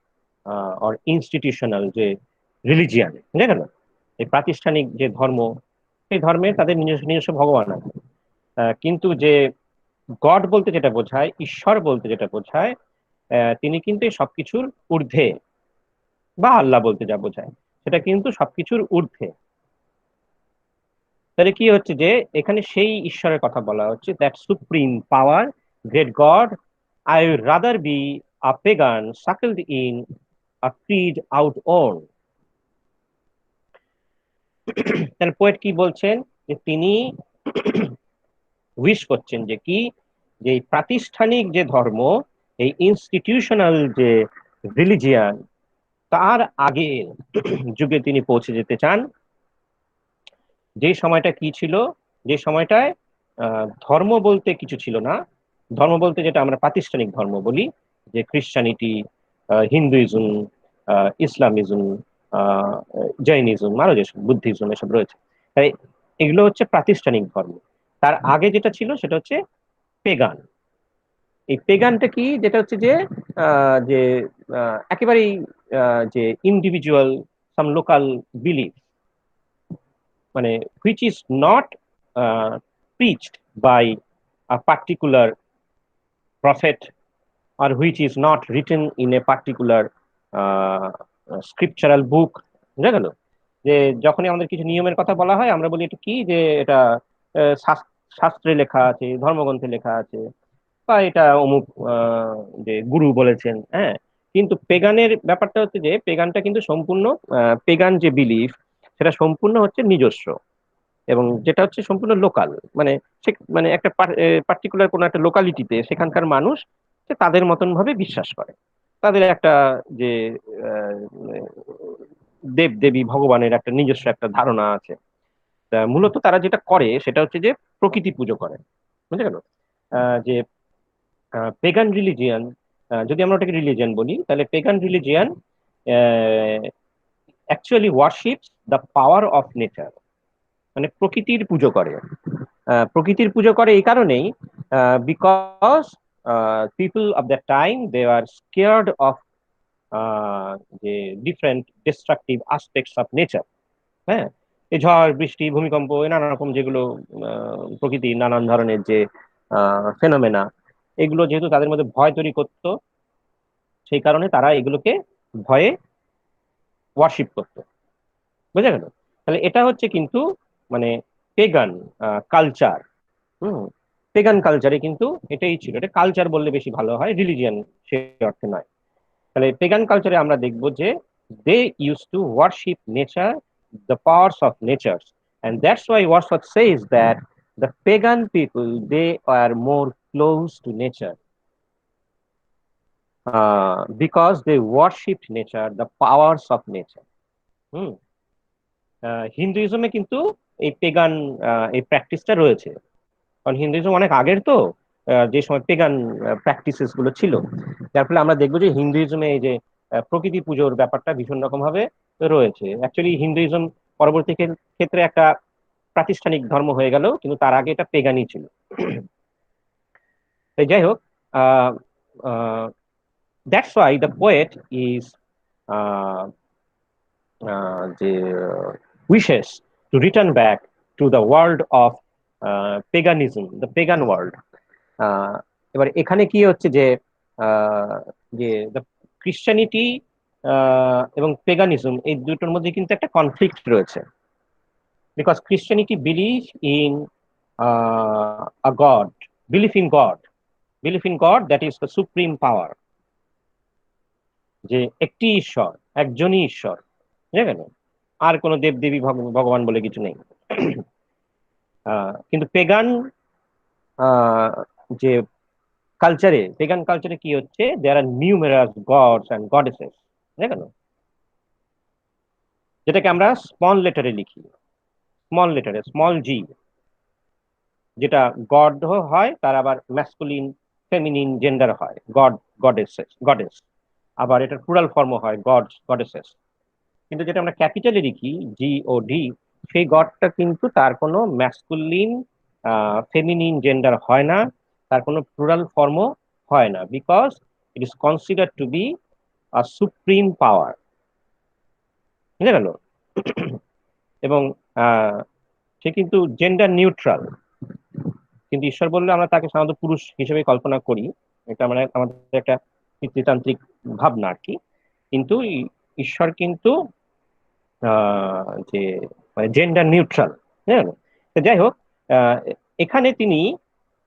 অর ইনস্টিটিউশনাল যে রিলিজিয়ান, বুঝা গেল, এই প্রাতিষ্ঠানিক যে ধর্ম, সেই ধর্মের তাদের নিজস্ব নিজস্ব ভগবান আছে। কিন্তু যে গড বলতে যেটা বোঝায়, ঈশ্বর বলতে যেটা বোঝায়, তিনি কিন্তু এই সবকিছুর ঊর্ধ্বে, বা আল্লাহ বলতে যা বোঝায় সেটা কিন্তু সবকিছুর ঊর্ধ্বে। তাহলে কি হচ্ছে যে এখানে সেই ঈশ্বরের কথা বলা হচ্ছে, that supreme power, great God, I would rather be a pagan suckled in a creed outworn. তাহলে পোয়েট কি বলছেন, যে তিনি উইশ করছেন যে কি, যে এই প্রাতিষ্ঠানিক যে ধর্ম, এই ইনস্টিটিউশনাল যে রিলিজিয়ান, তার আগের যুগে তিনি পৌঁছে যেতে চান, যে সময়টা কি ছিল, যে সময়টায় ধর্ম বলতে কিছু ছিল না। ধর্ম বলতে যেটা আমরা প্রাতিষ্ঠানিক ধর্ম বলি, যে খ্রিস্টানিটি, হিন্দুইজম, ইসলামিজম, আহ, জৈনিজম, আরো যেসব বুদ্ধিজম এসব রয়েছে, তাই এগুলো হচ্ছে প্রাতিষ্ঠানিক ধর্ম। তার আগে যেটা ছিল সেটা হচ্ছে পেগান। এই পেগানটা কি, যেটা হচ্ছে যে যে একেবারেই যে ইন্ডিভিজুয়াল, সাম লোকাল বিলিফ, মানে which is not preached by a particular prophet, or which is not written in a particular uh, scriptural book। বুঝা গেল? যে যখনই আমাদের কিছু নিয়মের কথা বলা হয়, আমরা বলি এটা কি, যে এটা শাস্ত্রে লেখা আছে, ধর্মগ্রন্থে লেখা আছে, বা এটা অমুক যে গুরু বলেছেন। হ্যাঁ, কিন্তু পেগানের ব্যাপারটা হচ্ছে যে পেগানটা কিন্তু সম্পূর্ণ, পেগান যে বিলিফ, সেটা সম্পূর্ণ হচ্ছে নিজস্ব, এবং যেটা হচ্ছে সম্পূর্ণ লোকাল। মানে মানে একটা পার্টিকুলার কোনো একটা লোকালিটিতে সেখানকার মানুষ সে তাদের মতন ভাবে বিশ্বাস করে। তাদের একটা যে আহ, দেব দেবী ভগবানের একটা নিজস্ব একটা ধারণা আছে। তা মূলত তারা যেটা করে সেটা হচ্ছে যে প্রকৃতি পুজো করে। বুঝে গেল? যে পেগান রিলিজিয়ান, যদি আমরা ওটাকে রিলিজিয়ান বলি, তাহলে pagan religion actually worships the power of nature, মানে প্রকৃতির পুজো করে। প্রকৃতির পুজো করে এই কারণেই, because people of that time they are scared of যে different destructive aspects of nature. হ্যাঁ, এই ঝড় বৃষ্টি ভূমিকম্প, এই নানা রকম যেগুলো প্রকৃতির নানান ধরনের যে ফেনোমেনা, এগুলো যেহেতু তাদের মধ্যে ভয় তৈরি করতো, সেই কারণে তারা এগুলোকে ভয়ে ওয়ার্শিপ করতো। বুঝা গেল? তাহলে এটা হচ্ছে কিন্তু মানে পেগান কালচার। হুম, পেগান কালচারে কিন্তু এটাই ছিল। এটা কালচার বললে বেশি ভালো হয়, রিলিজিয়ান সে অর্থে নয়। তাহলে পেগান কালচারে আমরা দেখব যে they use to worship nature, the powers of nature, and that's why Wordsworth says that the pagan people, they are more close to nature, because they worshipped nature, the powers of nature. হুম, হিন্দুইজমে কিন্তু এই পেগান এই প্র্যাকটিসটা রয়েছে, কারণ Hinduism অনেক আগের তো, যে সময় পেগান প্র্যাকটিসেস গুলো ছিল, যার ফলে আমরা দেখবো যে হিন্দুইজমে এই যে প্রকৃতি পুজোর ব্যাপারটা ভীষণ রকম ভাবে রয়েছে। অ্যাকচুয়ালি হিন্দুইজম পরবর্তী ক্ষেত্রে একটা প্রাতিষ্ঠানিক ধর্ম হয়ে গেল, কিন্তু তার আগে এটা পেগানই ছিল। তাই যাই হোক, that's why the poet is যে wishes to return back to the world of paganism, the pagan world. এবার এখানে কি হচ্ছে যে আহ, যে ক্রিশ্চিয়ানিটি এবং পেগানিজম, এই দুটোর মধ্যে কিন্তু একটা কনফ্লিক্ট রয়েছে। Because Christianity believe in a god, believe in god, believe in god that is the supreme পাওয়ার, যে একটি ঈশ্বর, একজনই ঈশ্বর। বুঝে গেল? আর কোনো দেব দেবী ভগবান বলে কিছু নেই। কিন্তু পেগান যে কালচারে, পেগান কালচারে কি হচ্ছে, দেয়ার আর নিউমেরাস গডস অ্যান্ড গডেসেস। বুঝে গেল? যেটাকে আমরা স্মল লেটারে লিখি, স্মল লেটারে, স্মল জি, যেটা গড হয়, তার আবার ম্যাসকুলিন ফেমিনিন জেন্ডার হয়, গড, গডেসেস, গডেস। আবার এটার প্লুরাল ফর্ম হয় গডস, গডেসেস। কিন্তু যেটা আমরা ক্যাপিটালে লিখি, জি ও ডি, সেই গডটা কিন্তু তার কোনো ম্যাসকুলিন ফেমিনিন জেন্ডার হয় না, তার কোনো প্লুরাল ফর্মও হয় না, because it is consider to be a supreme পাওয়ার। বুঝে গেল? এবং সে কিন্তু জেন্ডার নিউট্রাল, কিন্তু ঈশ্বর বললে আমরা তাকে সাধারণত পুরুষ হিসেবে কল্পনা করি। এটা মানে আমাদের একটা পিতৃতান্ত্রিক ভাবনা আর কি। কিন্তু ঈশ্বর কিন্তু যে মানে জেন্ডার নিউট্রাল। হ্যাঁ, তো যাই হোক, আহ, এখানে তিনি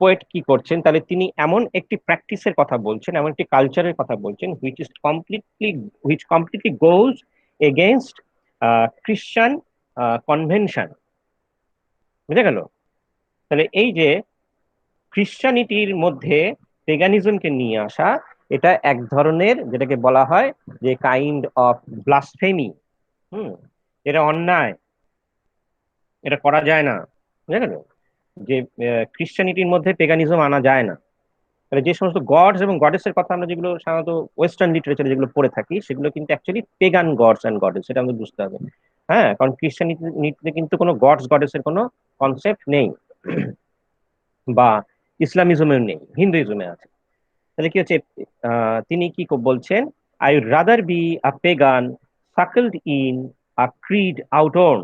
পোয়েট কি করছেন, তাহলে তিনি এমন একটি প্র্যাকটিসের কথা বলছেন, এমন একটি কালচারের কথা বলছেন হুইচ কমপ্লিটলি গোজ এগেনস্ট খ্রিস্টান কনভেনশন। বুঝা গেল? তাহলে এই যে খ্রিস্টানিটির মধ্যে পেগানিজমকে নিয়ে আসা, এটা এক ধরনের যেটাকে বলা হয় যে কাইন্ড অফ ব্লাসফেমি। হুম, এটা অন্যায়, এটা করা যায় না। বুঝা গেল? যে খ্রিস্টানিটির মধ্যে পেগানিজম আনা যায় না। তাহলে যে সমস্ত গডস এবং গডেসের কথা আমরা যেগুলো সাধারণত ওয়েস্টার্ন লিটারেচারে যেগুলো পড়ে থাকি, সেগুলো কিন্তু অ্যাকচুয়ালি পেগান গডস অ্যান্ড গডেস, সেটা আমাদের বুঝতে হবে। হ্যাঁ, কারণ খ্রিস্টানিটিতে কিন্তু কোনো গডস গডেসের কোনো কনসেপ্ট নেই, বা ইসলামিজমের নেই, হিন্দুইজমে আছে। তাহলে কি হচ্ছে, তিনি কি বলছেন, I would rather be a pagan suckled in a creed outworn.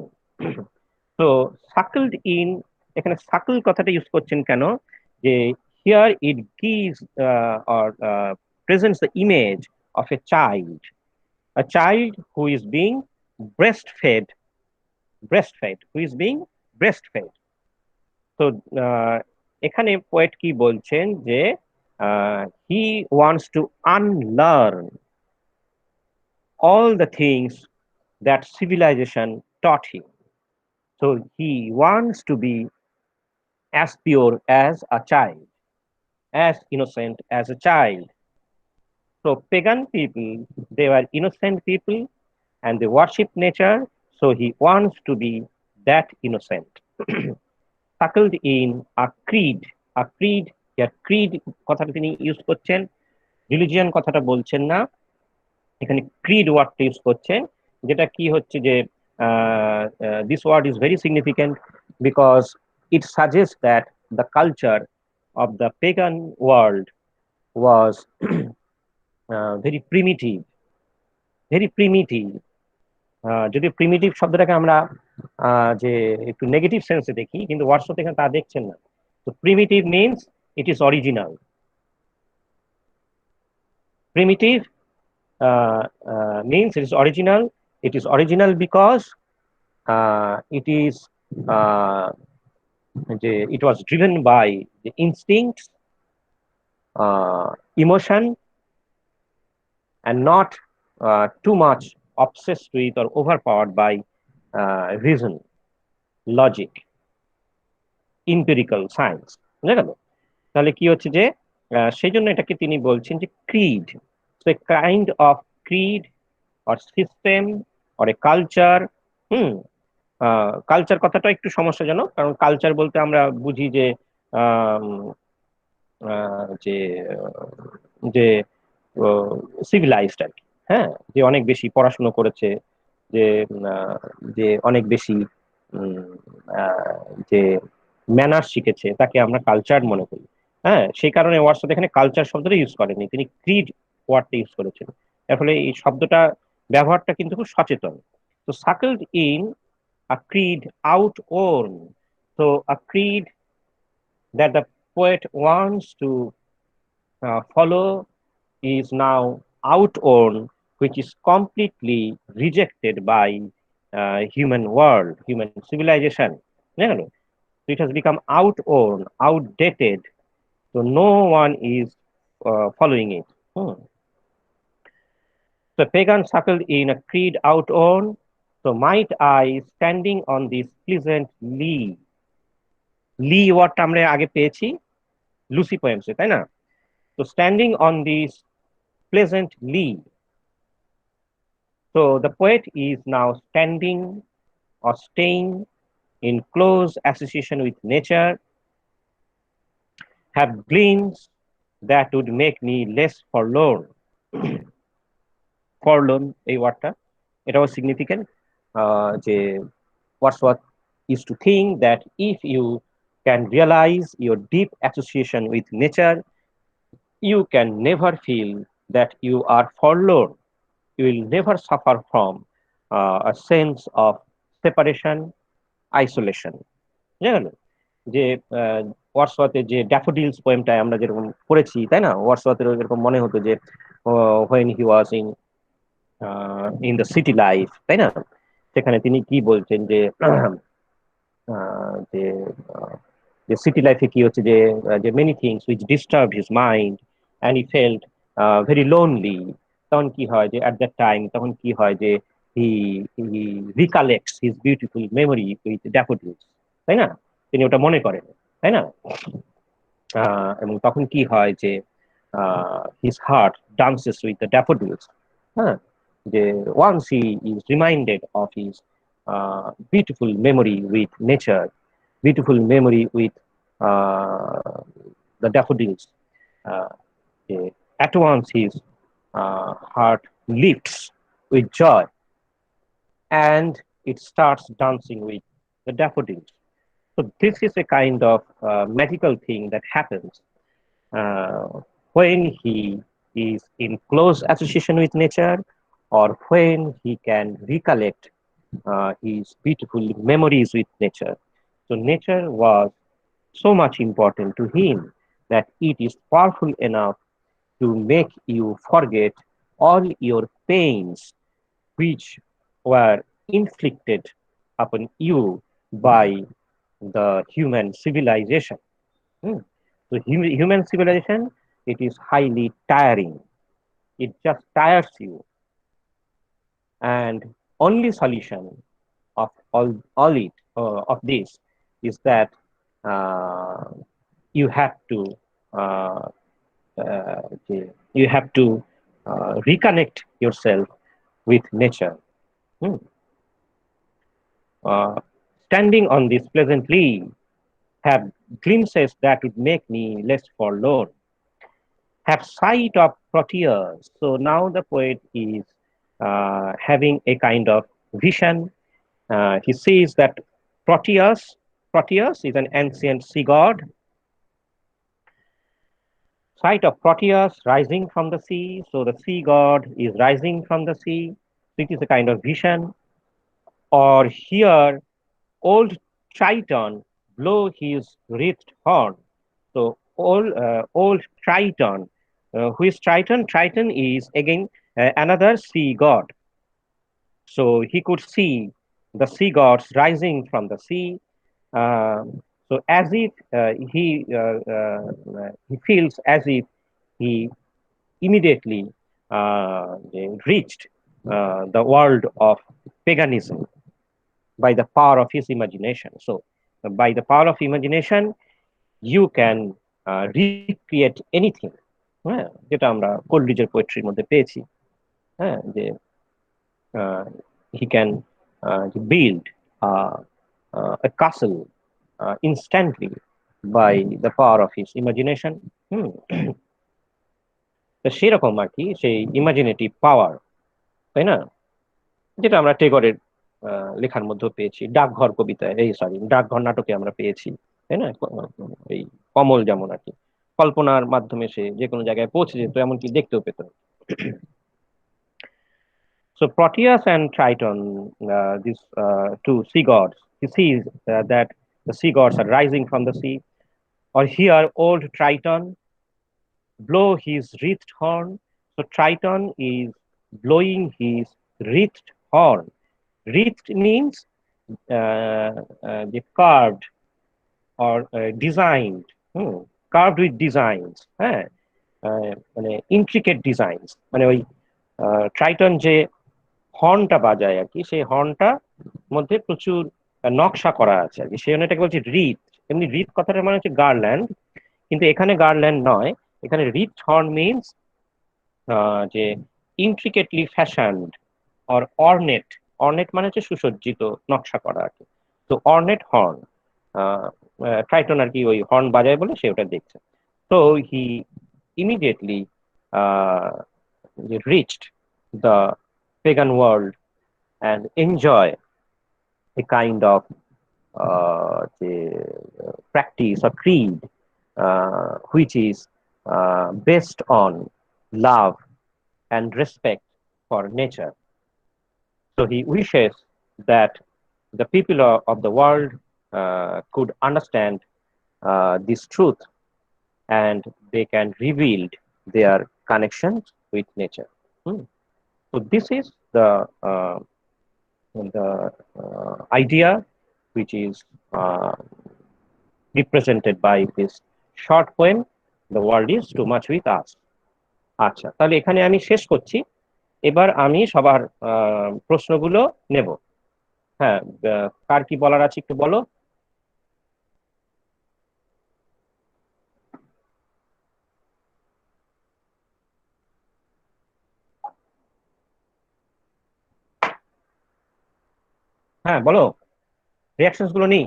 তো সাকলড ইন, এখানে সাকল কথাটা ইউজ করছেন কেন, যে here it gives or presents the image of a child who is being breastfed, who is being breastfed. তো আহ, এখানে poet কি বলছেন যে he wants to unlearn all the things that civilization taught him. So he wants to be as pure as a child, as innocent as a child. So pagan people, they were innocent people and they worship nature. So he wants to be that innocent. Suckled in a creed, here creed কথাটা তিনি use করছেন, religion কথাটা বলছেন না, এখানে Creed ওয়ার্ডটা use করছেন, যেটা কি হচ্ছে যে this word is very significant because it suggest that the culture of the pagan world was very primitive, very primitive. যদি প্রিমিটিভ শব্দটাকে আমরা যে একটু নেগেটিভ সেন্সে দেখি, কিন্তু ওয়ার্ডস এখানে তা দেখছেন না। তো primitive means it is original. Primitive means it is original. It is original because it is uh, it was driven by the instincts, emotion, and not too much obsessed with or overpowered by reason, logic, empirical science. বুঝা গেল? তাহলে কি হচ্ছে যে সেই জন্য এটাকে তিনি বলছেন যে Creed, so A kind of Creed or system or a culture. Hmm, culture কথাটা একটু সমস্যাজনক, কারণ কালচার বলতে আমরা বুঝি যে আম, যে যে সিভিলাইজড আর কি। হ্যাঁ, যে অনেক বেশি পড়াশুনো করেছে, যে যে অনেক বেশি উম, যে ম্যানার্স শিখেছে, তাকে আমরা কালচার মনে করি। হ্যাঁ, সেই কারণে ওয়ার্ডস এখানে কালচার শব্দটা ইউজ করেনি, তিনি ক্রিড ওয়ার্ডটা ইউজ করেছেন। এর ফলে এই শব্দটা ব্যবহারটা কিন্তু খুব সচেতন। তো suckled in a creed outworn. So a creed that the poet wants to follow is now outworn, which is completely rejected by human world, human civilization. So it has become outworn, outdated. So no one is following it. So pagan suckled in a creed outworn. So might I, standing on this pleasant lea, lea ওয়ার্ডটা আমরা আগে পেয়েছি Lucy পোয়েমসে, তাই না? তো standing on this pleasant lea, so the poet is now standing or staying in close association with nature, have gleams that would make me less forlorn. ফরলোন এই ওয়ার্ডটা, এটাও সিগনিফিকেন্ট, যে Wordsworth used to think that if you can realize your deep association with nature, you can never feel that you are forlorn. You will never suffer from a sense of separation, isolation. বুঝা গেল? যে ওয়ার্ডসওয়ার্থের যে daffodils পোয়েমটায় আমরা যেরকম পড়েছি, তাই না? ওয়ার্ডসওয়ার্থের এরকম মনে হতো যে when he was in the city life, তাই না? সেখানে তিনি কি বলছেন যে যে যে সিটি লাইফে কি হচ্ছে, যে যে many things which disturb his mind and he felt very lonely. তখন কি হয় যে অ্যাট দ্যাট টাইম, তখন কি হয় যে he he recollects his beautiful memory with daffodils, তাই না? তিনি ওটা মনে করেন, তাই না? এবং তখন কি হয় যে his heart dances with the daffodils. হ্যাঁ, যে once he is reminded of his beautiful memory with nature, beautiful memory with the daffodils. Uh, at once his heart lifts with joy and it starts dancing with the daffodils. So this is a kind of magical thing that happens uh, when he is in close association with nature, or when he can recollect his beautiful memories with nature. So nature was so much important to him that it is powerful enough to make you forget all your pains which were inflicted upon you by the human civilization. Hmm. So human civilization, it is highly tiring. It just tires you, and only solution of all it of this is that uh, you have to uh, uh, you have to reconnect yourself with nature. Hmm. Uh, Standing on this pleasantly, have glimpses that would make me less forlorn, have sight of Proteus. So now the poet is having a kind of vision. He sees that Proteus, Proteus is an ancient sea god, sight of Proteus rising from the sea. So the sea god is rising from the sea. So it is a kind of vision. Or here, old Triton blow his wreathed horn. So old Triton, who is Triton? Triton is again another sea god. So he could see the sea gods rising from the sea. So as if he feels as if he immediately reached the world of paganism by the power of his imagination. So, by the power of imagination, you can recreate anything. হ্যাঁ, যেটা আমরা কোলরিজের পোয়েট্রির মধ্যে পেয়েছি। হ্যাঁ, যে he can build a castle instantly by the power of his imagination. হুম, তো সেরকম আর কি সেই ইমাজিনেটিভ পাওয়ার, তাই না? যেটা আমরা টেগরের লেখার মধ্যে পেয়েছি, ডাকঘর কবিতায়, এই সরি, ডাকঘর নাটকে আমরা পেয়েছি, তাই না? এই কমল যেমন আর কি কল্পনার মাধ্যমে সে যে কোনো জায়গায় পৌঁছে যেত, এমনকি দেখতেও পেত। So Proteus and Triton, these two sea gods, he sees that the sea gods are rising from the sea. Or here, old Triton blow his wreathed horn. So Triton is blowing his wreathed horn. Wreathed means the carved or designed, carved with designs, হ্যাঁ, মানে intricate designs, মানে ওই Triton যে হর্নটা বাজায় আর কি, সেই হর্নটা মধ্যে প্রচুর নকশা করা আছে আর কি, সেই জন্য এটাকে বলছে রিত। এমনি রিত কথাটার মানে হচ্ছে গার্ল্যান্ড, কিন্তু এখানে গার্ল্যান্ড নয়, এখানে রিত হর্ন মিনস যে ইন্ট্রিকেটলি ফ্যাশনড অর অর্নেট। অর্নেট মানে হচ্ছে সুসজ্জিত, নকশা করা আর কি। তো অর্নেট হর্ন, ট্রাইটন আর কি ওই হর্ন বাজায় বলে সে ওটা দেখছে। তো হি immediately reached the pagan world and enjoy a kind of practice or creed which is based on love and respect for nature. So he wishes that the people of the world could understand this truth, and they can reveal their connections with nature. Hmm. So this is the idea which is represented by this short poem, "The world is too much with us." আচ্ছা, তাহলে এখানে আমি শেষ করছি। এবার আমি সবার প্রশ্নগুলো নেব। হ্যাঁ, কার কি বলার আছে একটু বলো। হ্যাঁ বলো, রিয়াকশনস গুলো নেই।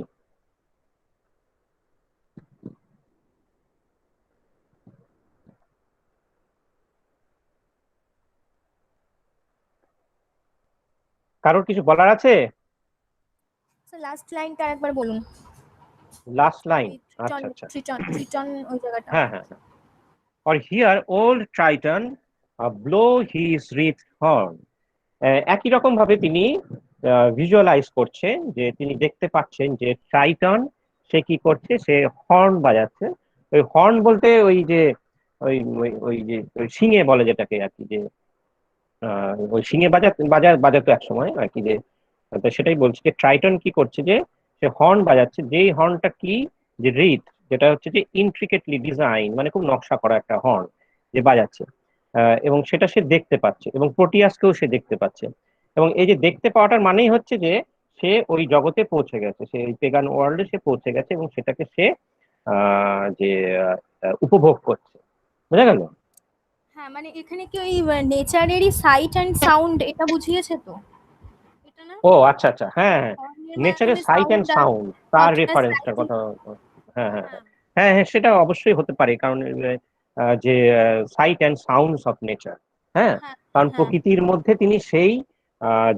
কারোর কিছু বলার আছে? স্যার লাস্ট লাইনটা আরেকবার বলুন। লাস্ট লাইন, ওই আচ্ছা আচ্ছা, ট্রিটন ওই জায়গাটা। হ্যাঁ হ্যাঁ। Or here old Triton blow his wreathed horn. একই রকম ভাবে তিনি ভিজুয়ালাইজ করছেন, যে তিনি দেখতে পাচ্ছেন যে ট্রাইটন সে কি করছে, সে হর্ন বাজাচ্ছে। ওই হর্ন বলতে ওই যে ওই ওই যে ওই শিঙে বলে যেটাকে আর কি, যে ওই শিঙে বাজাতো এক সময় আর কি, যে তো সেটাই বলছি যে ট্রাইটন কি করছে, যে সে হর্ন বাজাচ্ছে। যেই হর্নটা কি, যে রিথ, যেটা হচ্ছে যে ইন্ট্রিকেটলি ডিজাইন, মানে খুব নকশা করা একটা হর্ন যে বাজাচ্ছে। এবং সেটা সে দেখতে পাচ্ছে, এবং প্রোটিয়াসকেও সে দেখতে পাচ্ছে। এবং এই যে দেখতে পাওয়াটার মানেই হচ্ছে যে সে ওই জগতে পৌঁছে গেছে, সে ওই পেগান ওয়ার্ল্ডে সে পৌঁছে গেছে, এবং সেটাকে সে যে উপভোগ করছে। বুঝা গেল? হ্যাঁ, মানে এখানে কি ওই নেচারেরই সাইট অ্যান্ড সাউন্ড এটা বুঝিয়েছে তো? এটা না? ও আচ্ছা আচ্ছা, হ্যাঁ হ্যাঁ, হর্নের নেচারের মাধ্যমে সাইট অ্যান্ড সাউন্ড আর সাউন্ড, তার প্রোটোটাস রেফারেন্সটার রাইটিং। কথা। হ্যাঁ হ্যাঁ হ্যাঁ হ্যাঁ, হ্যাঁ হ্যাঁ, সেটা অবশ্যই হতে পারে, কারণ যে sight and sounds of nature, হ্যাঁ, হ্যাঁ, কারণ হ্যাঁ, প্রকৃতির মধ্যে তিনি সেই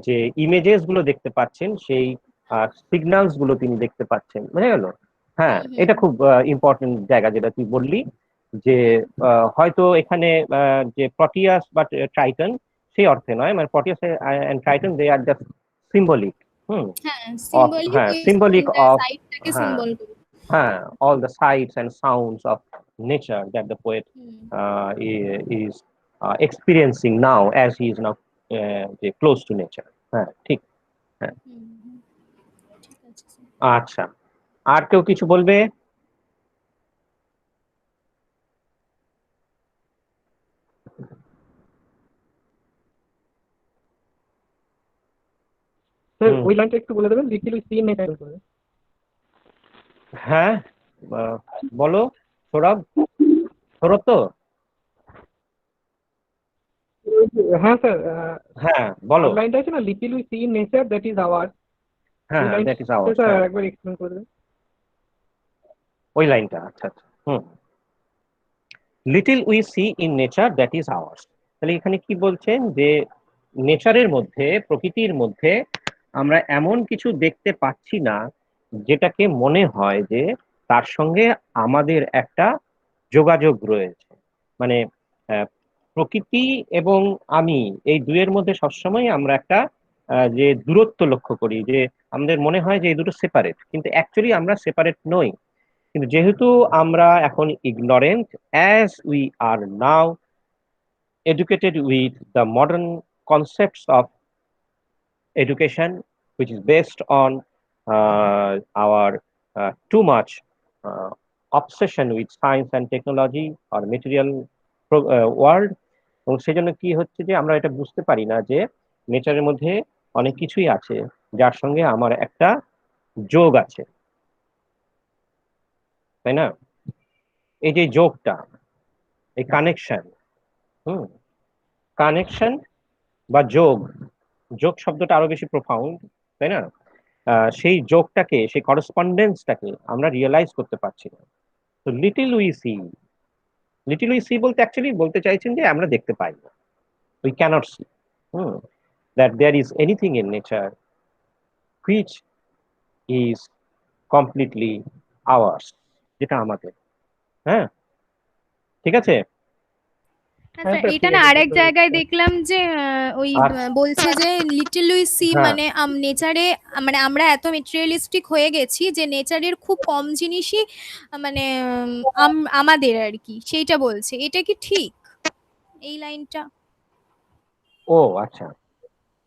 যে ইমেজেস গুলো দেখতে পাচ্ছেন, সেই সিগন্যালস গুলো তিনি দেখতে পাচ্ছেন। বুঝে গেল? হ্যাঁ, হুম, হুম, এটা হুম, খুব ইম্পর্টেন্ট জায়গা যেটা তুই বললি, যে হুম, হয়তো এখানে যে প্রটিয়াস বা ট্রাইটন সেই অর্থে নয়, মানে Proteus and Triton they are just symbolic, hmm, হ্যাঁ, of, সিম্বলিক হ্যাঁ ওই symbolic of, সাইটটাকে হ্যাঁ সিম্বল করে। হ্যাঁ, all the sights and sounds of nature that the poet hmm, is experiencing now, as he is now close to nature. হ্যাঁ ঠিক। হ্যাঁ, হুম, হুম, ঠিক আছে স্যার। আচ্ছা, আর কেউ কিছু বলবে? স্যার হুম, ওই লাইনটা একটু বলে দেবেন, little we see in nature করে। হ্যাঁ, আহ, বলো সৌরভ, সৌরভ তো, হ্যাঁ স্যার, হ্যাঁ বলো। থার্ড লাইনটা আছে না, little we see in nature that is our. হ্যাঁ ওই হ্যাঁ, দ্যাট ইজ লাইনটা আওয়ার্স, স্যার হ্যাঁ, একবার এক্সপ্লেন করে দেবেন। ওই লাইনটা, আচ্ছা আচ্ছা, হুম। Little we see in nature that is ours, তাহলে এখানে কি বলছেন, যে নেচারের মধ্যে, প্রকৃতির মধ্যে আমরা এমন কিছু দেখতে পাচ্ছি না যেটাকে মনে হয় যে তার সঙ্গে আমাদের একটা যোগাযোগ রয়েছে। মানে আহ, প্রকৃতি এবং আমি, এই দুয়ের মধ্যে সবসময় আমরা একটা যে দূরত্ব লক্ষ্য করি, যে আমাদের মনে হয় যে এই দুটো সেপারেট, কিন্তু অ্যাকচুয়ালি আমরা সেপারেট নই। কিন্তু যেহেতু আমরা এখন ignorant, as we are now educated with the modern concepts of education, which is based on our too much uh, obsession with science and technology or material world, এবং সেজন্য কি হচ্ছে, যে আমরা এটা বুঝতে পারি না যে নেচারের মধ্যে অনেক কিছুই আছে যার সঙ্গে আমার একটা যোগ আছে, তাই না? এই যে যোগটা, এই কানেকশন, হুম, কানেকশন বা যোগ, যোগ শব্দটা আরো বেশি প্রফাউন্ড, তাই না? সেই যোগটাকে, সেই করসপন্ডেন্সটাকে আমরা রিয়েলাইজ করতে পারছি না। তো little we see, little we see বলতে অ্যাকচুয়ালি বলতে চাইছেন যে আমরা দেখতে পাই না, we cannot see, hmm, that there is anything in nature which is completely ours, যেটা আমাদের। হ্যাঁ, ঠিক আছে। হ্যাঁ হ্যাঁ স্যার, স্যার এটা ঠিক না আছে আরেক বুঝতে জায়গায় পেরেছি দেখলাম যে ওই আর বলছে যে লিটল উই সি, হ্যাঁ মানে নেচারে, মানে আমরা এত মেটেরিয়ালিস্টিক হয়ে গেছি যে নেচারের খুব কম জিনিসই মানে আমাদের আর কি, সেইটা বলছে। এটা কি ঠিক এই লাইনটা? ও আচ্ছা,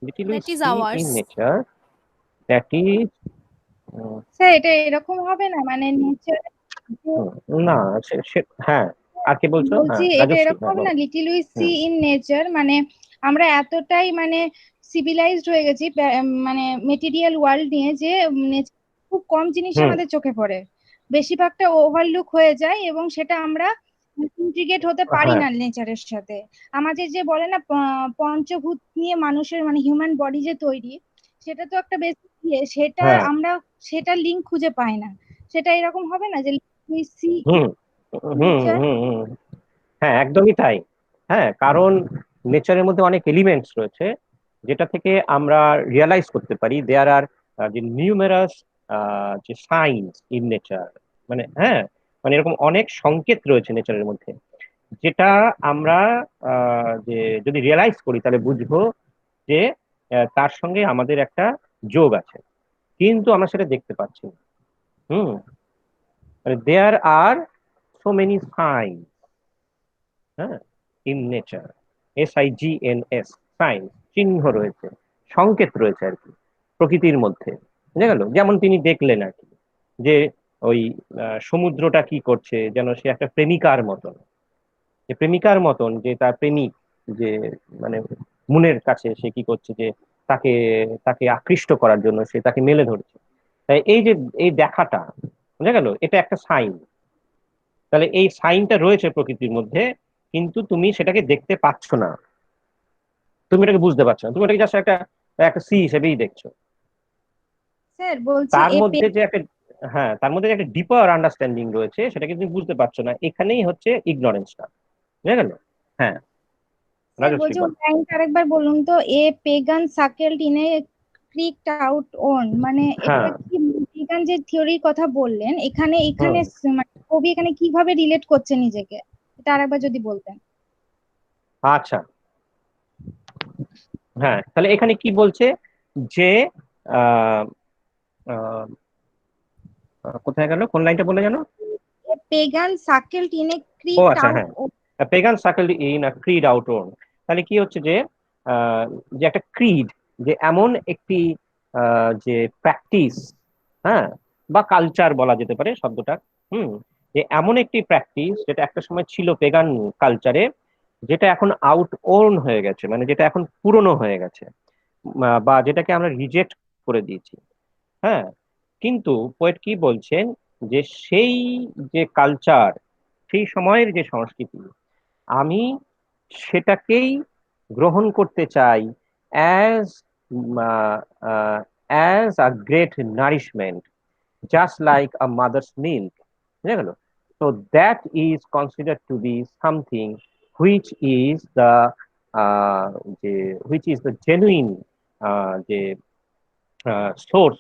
little we that is see in ours. Nature that is, sir এটা এরকম হবে না, মানে নেচার, না হ্যাঁ, আর কি বলছো? বলছি হ্যাঁ এটা রাজশ্রী, এরকম হ্যাঁ হবে না, বলো। Little we see hmm in nature, মানে আমরা এতটাই মানে সিভিলাইজড হয়ে গেছি মানে মেটেরিয়াল ওয়ার্ল্ড নিয়ে, যে খুব কম জিনিসই হুম আমাদের চোখে পড়ে, বেশিরভাগটা ওভারলুক হয়ে যায়, এবং সেটা আমরা ইন্টিগ্রেট হতে পারি হ্যাঁ না নেচারের সাথে। আমাদের যে বলে না পঞ্চভূত নিয়ে মানুষের মানে হিউম্যান বডি যে তৈরি, সেটা তো একটা বেসিক ইয়ে, সেটা হ্যাঁ আমরা সেটা লিঙ্ক খুঁজে পাই না। সেটা এরকম হবে না যে we see hmm hmm nature. হুম হুম, হ্যাঁ একদমই তাই। হ্যাঁ, কারণ নেচারের মধ্যে অনেক এলিমেন্টস রয়েছে যেটা থেকে আমরা রিয়ালাইজ করতে পারি দেয়ার আর যে নিউমেরাস যে সাইন্স ইন নেচার, মানে হ্যাঁ, মানে এরকম অনেক সংকেত রয়েছে নেচারের মধ্যে, যেটা আমরা যে যদি রিয়ালাইজ করি তাহলে বুঝবো যে তার সঙ্গে আমাদের একটা যোগ আছে, কিন্তু আমরা সেটা দেখতে পাচ্ছি না। হুম, মানে দেয়ার আর সো মেনি সাইন, হ্যাঁ, ইন নেচার, SIGNS, সাইন, চিহ্ন রয়েছে, সংকেত রয়েছে আর কি প্রকৃতির মধ্যে। বুঝা গেল? যেমন তিনি দেখলেন আর কি, যে ওই সমুদ্রটা কি করছে, যেন সে একটা প্রেমিকার মতন, যে প্রেমিকার মতন, যে তার প্রেমিক, যে মানে মুনের কাছে সে কি করছে, যে তাকে তাকে আকৃষ্ট করার জন্য সে তাকে মেলে ধরছে। তাই এই যে এই দেখাটা, বুঝা গেল, এটা একটা সাইন। তাহলে এই সাইনটা রয়েছে প্রকৃতির মধ্যে, কিন্তু তুমি সেটাকে দেখতে পাচ্ছ না, তুমি এটাকে বুঝতে পারছো না, তুমি এটাকে জাস্ট একটা একটা সি হিসেবেই দেখছো। স্যার বলছি তার মধ্যে যে একটা, হ্যাঁ, তার মধ্যে যে একটা ডিপার আন্ডারস্ট্যান্ডিং রয়েছে সেটাকে তুমি বুঝতে পারছো না, এখানেই হচ্ছে ইগনোরেন্সটা। বুঝা গেল? হ্যাঁ, স্যার রাজশ্রী বলছি ওই বল। লাইনটা আরেকবার বলুন তো, এ পেগান সাকেলড ইন এ ক্রিকড আউট ওন, মানে এটা হ্যাঁ কি? পেগান যে থিওরির কথা বললেন, এখানে হুম, এখানে মানে কবি এখানে কিভাবে রিলেট করছে নিজেকে, এটা আরেকবার যদি বলতেন। আচ্ছা, হ্যাঁ, তাহলে এখানে কি বলছে যে আহ, আহ, কোথায় গেল, কোন লাইনটা বলে জানো? এ পেগান সাকেলড ইন এ ও ক্রিকড আচ্ছা, আউট হ্যাঁ, worn. Pagan circle in a creed outworn. তাহলে কি হচ্ছে যে যে একটা ক্রিড, যে এমন একটি যে প্র্যাকটিস, হ্যাঁ, বা কালচার বলা যেতে পারে শব্দটা, হুম, যে এমন একটি প্র্যাকটিস যেটা একটা সময় ছিল পেগান কালচারে, যেটা এখন আউট ওর্ন হয়ে গেছে, মানে যেটা এখন পুরনো হয়ে গেছে, বা যেটাকে আমরা রিজেক্ট করে দিয়েছি। হ্যাঁ, কিন্তু পোয়েট কি বলছেন, যে সেই যে কালচার, সেই সময়ের যে সংস্কৃতি, আমি সেটাকেই গ্রহণ করতে চাই as as a great nourishment, just like a mother's milk. বুঝা গেল? তো that is considered two be something which is the যে হুইচ ইজ দ্য জেনুইন যে সোর্স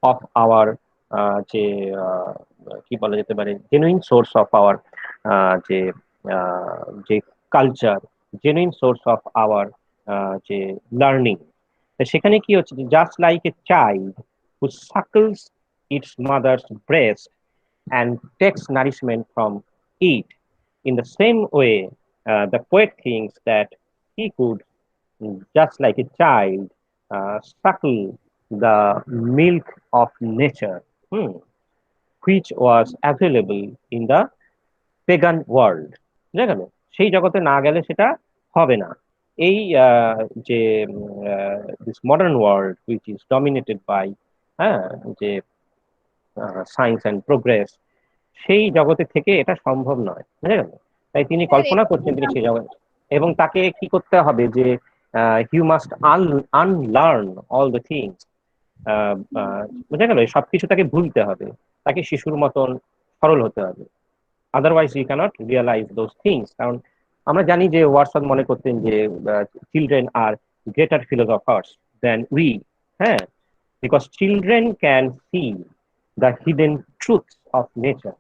অফ আওয়ার, যে কি বলা যেতে পারে, জেনুইন সোর্স অফ আওয়ার যে যে culture, genuine source of our যে লার্নিং। সেখানে কি হচ্ছে, just like a child who suckles its mother's breast and takes nourishment from it, in the same way the poet thinks that he could, just like a child, suckle the milk of nature, hmm, which was available in the pagan world. বুঝা গেল? সেই জগতে না গেলে সেটা হবে না। এই যে this modern world which is dominated by, হ্যাঁ, যে সায়েন্স অ্যান্ড প্রোগ্রেস, সেই জগতে থেকে এটা সম্ভব নয়। বুঝা গেল? তাই তিনি স্যার কল্পনা করছেন তিনি সেই জগৎ, এবং তাকে কি করতে হবে, যে we must unlearn all the things. বুঝা গেল? সবকিছু তাকে ভুলতে হবে, তাকে শিশুর মতন সরল হতে হবে, otherwise you cannot realise those things. কারণ আমরা জানি যে ওয়াটসন মনে করতেন যে children are greater philosophers than we, হ্যাঁ, because children can see the hidden truths of nature.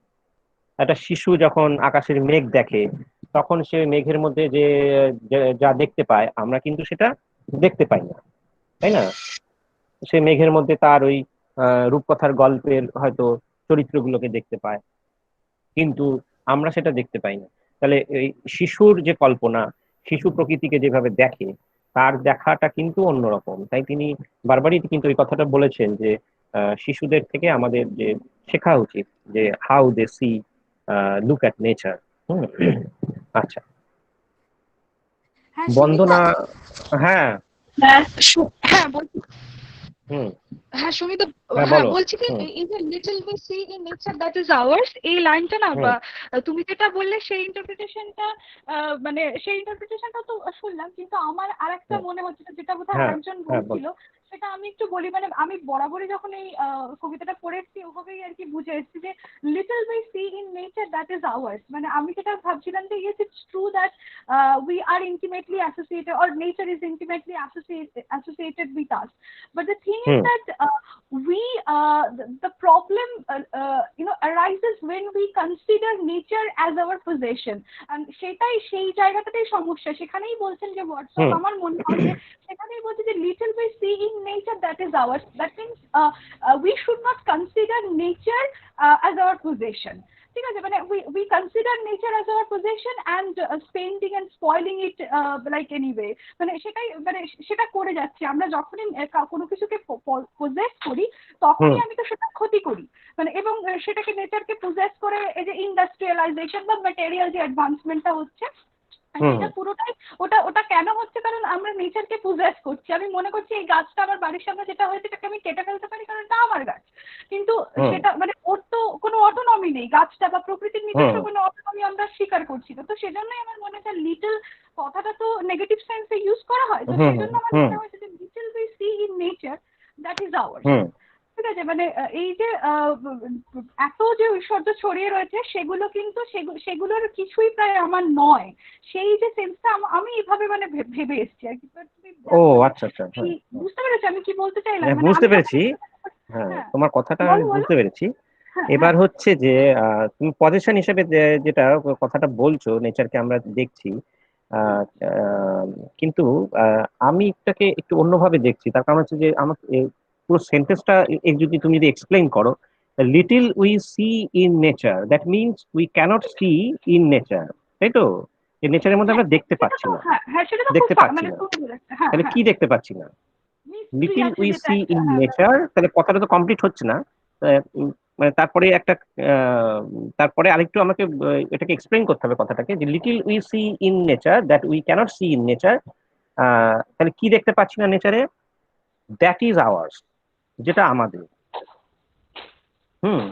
একটা শিশু যখন আকাশের মেঘ দেখে, তখন সে মেঘের মধ্যে যে যা দেখতে পায় আমরা কিন্তু সেটা দেখতে পাই না, তাই না? সে মেঘের মধ্যে তার ওই রূপকথার গল্পের হয়তো চরিত্রগুলোকে দেখতে পায়, কিন্তু আমরা সেটা দেখতে পাই না। তাহলে এই শিশুর যে কল্পনা, শিশু প্রকৃতিকে যেভাবে দেখে, তার দেখাটা কিন্তু অন্যরকম। তাই তিনি বারবারই কিন্তু এই কথাটা বলেছেন যে শিশুদের থেকে আমাদের যে শেখা উচিত যে how they see look at nature. আচ্ছা, হ্যাঁ সুমিতা। বন্দনা। হ্যাঁ। হ্যাঁ হ্যাঁ হুম। হ্যাঁ সুমিতা। হ্যাঁ, হ্যাঁ বলো। বলছি কি, হুম। এই যে little we see in nature that is hours, এই লাইনটা না, হুম। বা তুমি যেটা বললে সেই ইন্টারপ্রিটেশনটা, মানে সেই ইন্টারপ্রিটেশনটা তো শুনলাম, কিন্তু আমার আরেকটা হুম। মনে হচ্ছে যেটা বোধহয় হ্যাঁ। আরেকজন হ্যাঁ, বলো। বলছিল, সেটা আমি একটু বলি। মানে আমি বরাবরই যখন এই কবিতাটা পড়ে এসেছি ওভাবেই আর কি বুঝে এসেছি যে little we see in nature that is hours, মানে আমি যেটা ভাবছিলাম যে yes it's true that we are intimately associated, or nature is intimately associated with us. But the thing is hmm. that the problem arises when we consider nature as our possession. And সেটাই সেই জায়গাটাতেই সমস্যা, সেখানেই বলছেন যে WhatsApp, হুম। আমার মনে হয় যে সেখানেই বলছে যে little we see in nature that is hours, that means we should not consider nature as our possession. ঠিক আছে, মানে we consider nature as our possession and spending and spoiling it like anyway, মানে সেটাই, মানে সেটা করে যাচ্ছি আমরা যখনই কোনো কিছুকে পজেস করি, হুম। তখনই আমি তো সেটা ক্ষতি করি। মানে এবং সেটাকে নেচারকে পজেস করে এই যে ইন্ডাস্ট্রিয়ালাইজেশন বা ম্যাটেরিয়াল যে অ্যাডভান্সমেন্টটা হচ্ছে, হুম। সেটা পুরোটাই ওটা ওটা কেন হচ্ছে, কারণ আমরা নেচারকে পজেস করছি। আমি মনে করছি এই গাছটা আমার বাড়ির সামনে যেটা হয়েছে এটাকে আমি কেটে ফেলতে পারি কারণ এটা আমার গাছ, কিন্তু হুম। সেটা মানে ওর তো কোনো অটোনমি নেই, গাছটা বা প্রকৃতির নিজস্ব হুম। কোনো অটোনমি আমরা স্বীকার করছি না। তো সেজন্যই আমার মনে হয় লিটল কথাটা তো নেগেটিভ সেন্সে ইউজ করা হয়, তো হুম। সেই জন্য আমার হুম। মনে হয়েছে যে little we see in nature that is ours. হুম। ঠিক আছে, মানে এই যে এত যে ঐশ্বর্য ছড়িয়ে রয়েছে সেগুলো কিন্তু সেগুলোর কিছুই প্রায় আমার নয়, সেই যে সেন্সটা আমি এইভাবে মানে ভেবে এসেছি আর কি। তুমি ও দেখো যে আচ্ছা, আচ্ছা। হ্যাঁ। বুঝতে পেরেছো আমি কি বলতে চাইলাম, হ্যাঁ, মানে বুঝতে আমি যখন। পেরেছি। হ্যাঁ, হ্যাঁ তোমার কথাটা আমি বলো বলো। বুঝতে পেরেছি। হ্যাঁ এবার হ্যাঁ। হচ্ছে যে তুমি পজিশন হিসেবে যেটা কথাটা বলছো, নেচারকে আমরা দেখছি, হুম আহ, আহ, কিন্তু আমি এটাকে একটু অন্যভাবে দেখছি। তার কারণ হচ্ছে যে আমাকে পুরো সেন্টেন্সটা যদি তুমি যদি এক্সপ্লেইন করো, little we see in nature that means we cannot see in nature, তাই তো? নেচারের মধ্যে হ্যাঁ, আমরা দেখতে সেটা পাচ্ছি তো, না। হ্যাঁ হ্যাঁ, সেটা তো খুব দেখতে পাচ্ছি মানে না। তুমি বলেছো, হ্যাঁ তাহলে হ্যাঁ। কি দেখতে পাচ্ছি না? মিস্ট্রি লিটিল আছে উই যেটা সি একটা, ইন হ্যাঁ। নেচার, তাহলে কথাটা তো কমপ্লিট হচ্ছে না। মানে তারপরে একটা আহ, তারপরে আরেকটু আমাকে এটাকে এক্সপ্লেইন করতে হবে কথাটাকে, যে little we see in nature that we cannot see in nature. তাহলে কি দেখতে পাচ্ছি না নেচারে? দ্যাট ইজ আওয়ার্স, যেটা আমাদের। হুম।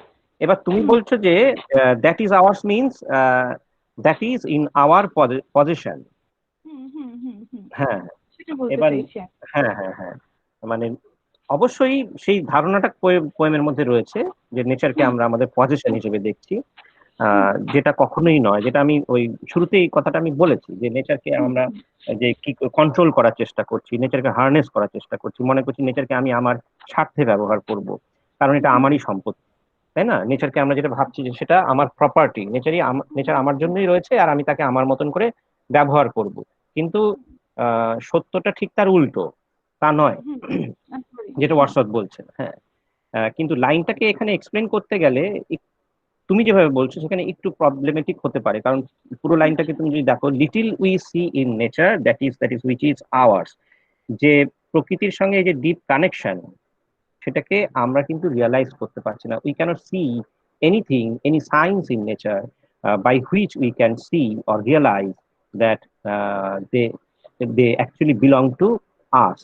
এবার তুমি হুম বলছো যে that is ours means that is in our position. হুম হুম হুম হুম, হ্যাঁ। সেটা বলতে এবার চাইছি আমি। হ্যাঁ, হ্যাঁ, হ্যাঁ, মানে অবশ্যই সেই ধারণাটা পোয়েমের মধ্যে রয়েছে যে নেচারকে হুম আমরা আমাদের পজিশন হিসেবে দেখছি, হুম যেটা কখনোই নয়। যেটা আমি ওই শুরুতেই কথাটা আমি বলেছি যে নেচারকে হুম আমরা যে কি কন্ট্রোল করার চেষ্টা করছি, নেচারকে হার্নেস করার চেষ্টা করছি, মনে করছি নেচারকে আমি আমার স্বার্থে ব্যবহার করব, কারণ এটা হুম আমারই সম্পত্তি, তাই না? নেচারকে আমরা যেটা ভাবছি যে সেটা আমার প্রপার্টি, নেচার আমার জন্যই রয়েছে আর আমি তাকে আমার মতন করে ব্যবহার করব। কিন্তু সত্যটা ঠিক তার উল্টো, তা নয়, হুম, একবারই, যেটা হুম ওয়াটসঅ্যাপ বলছেন। হ্যাঁ। কিন্তু লাইনটাকে এখানে এক্সপ্লেন করতে গেলে তুমি যেভাবে বলছো সেখানে একটু প্রবলেমেটিক হতে পারে, কারণ পুরো লাইনটাকে তুমি যদি দেখো, little we see in nature that is which is ours, যে প্রকৃতির সঙ্গে এই যে ডিপ কানেকশন, সেটাকে আমরা কিন্তু রিয়ালাইজ করতে পারছি না। We cannot see anything, any science in nature by which we can see or realise that they they actually belong to us.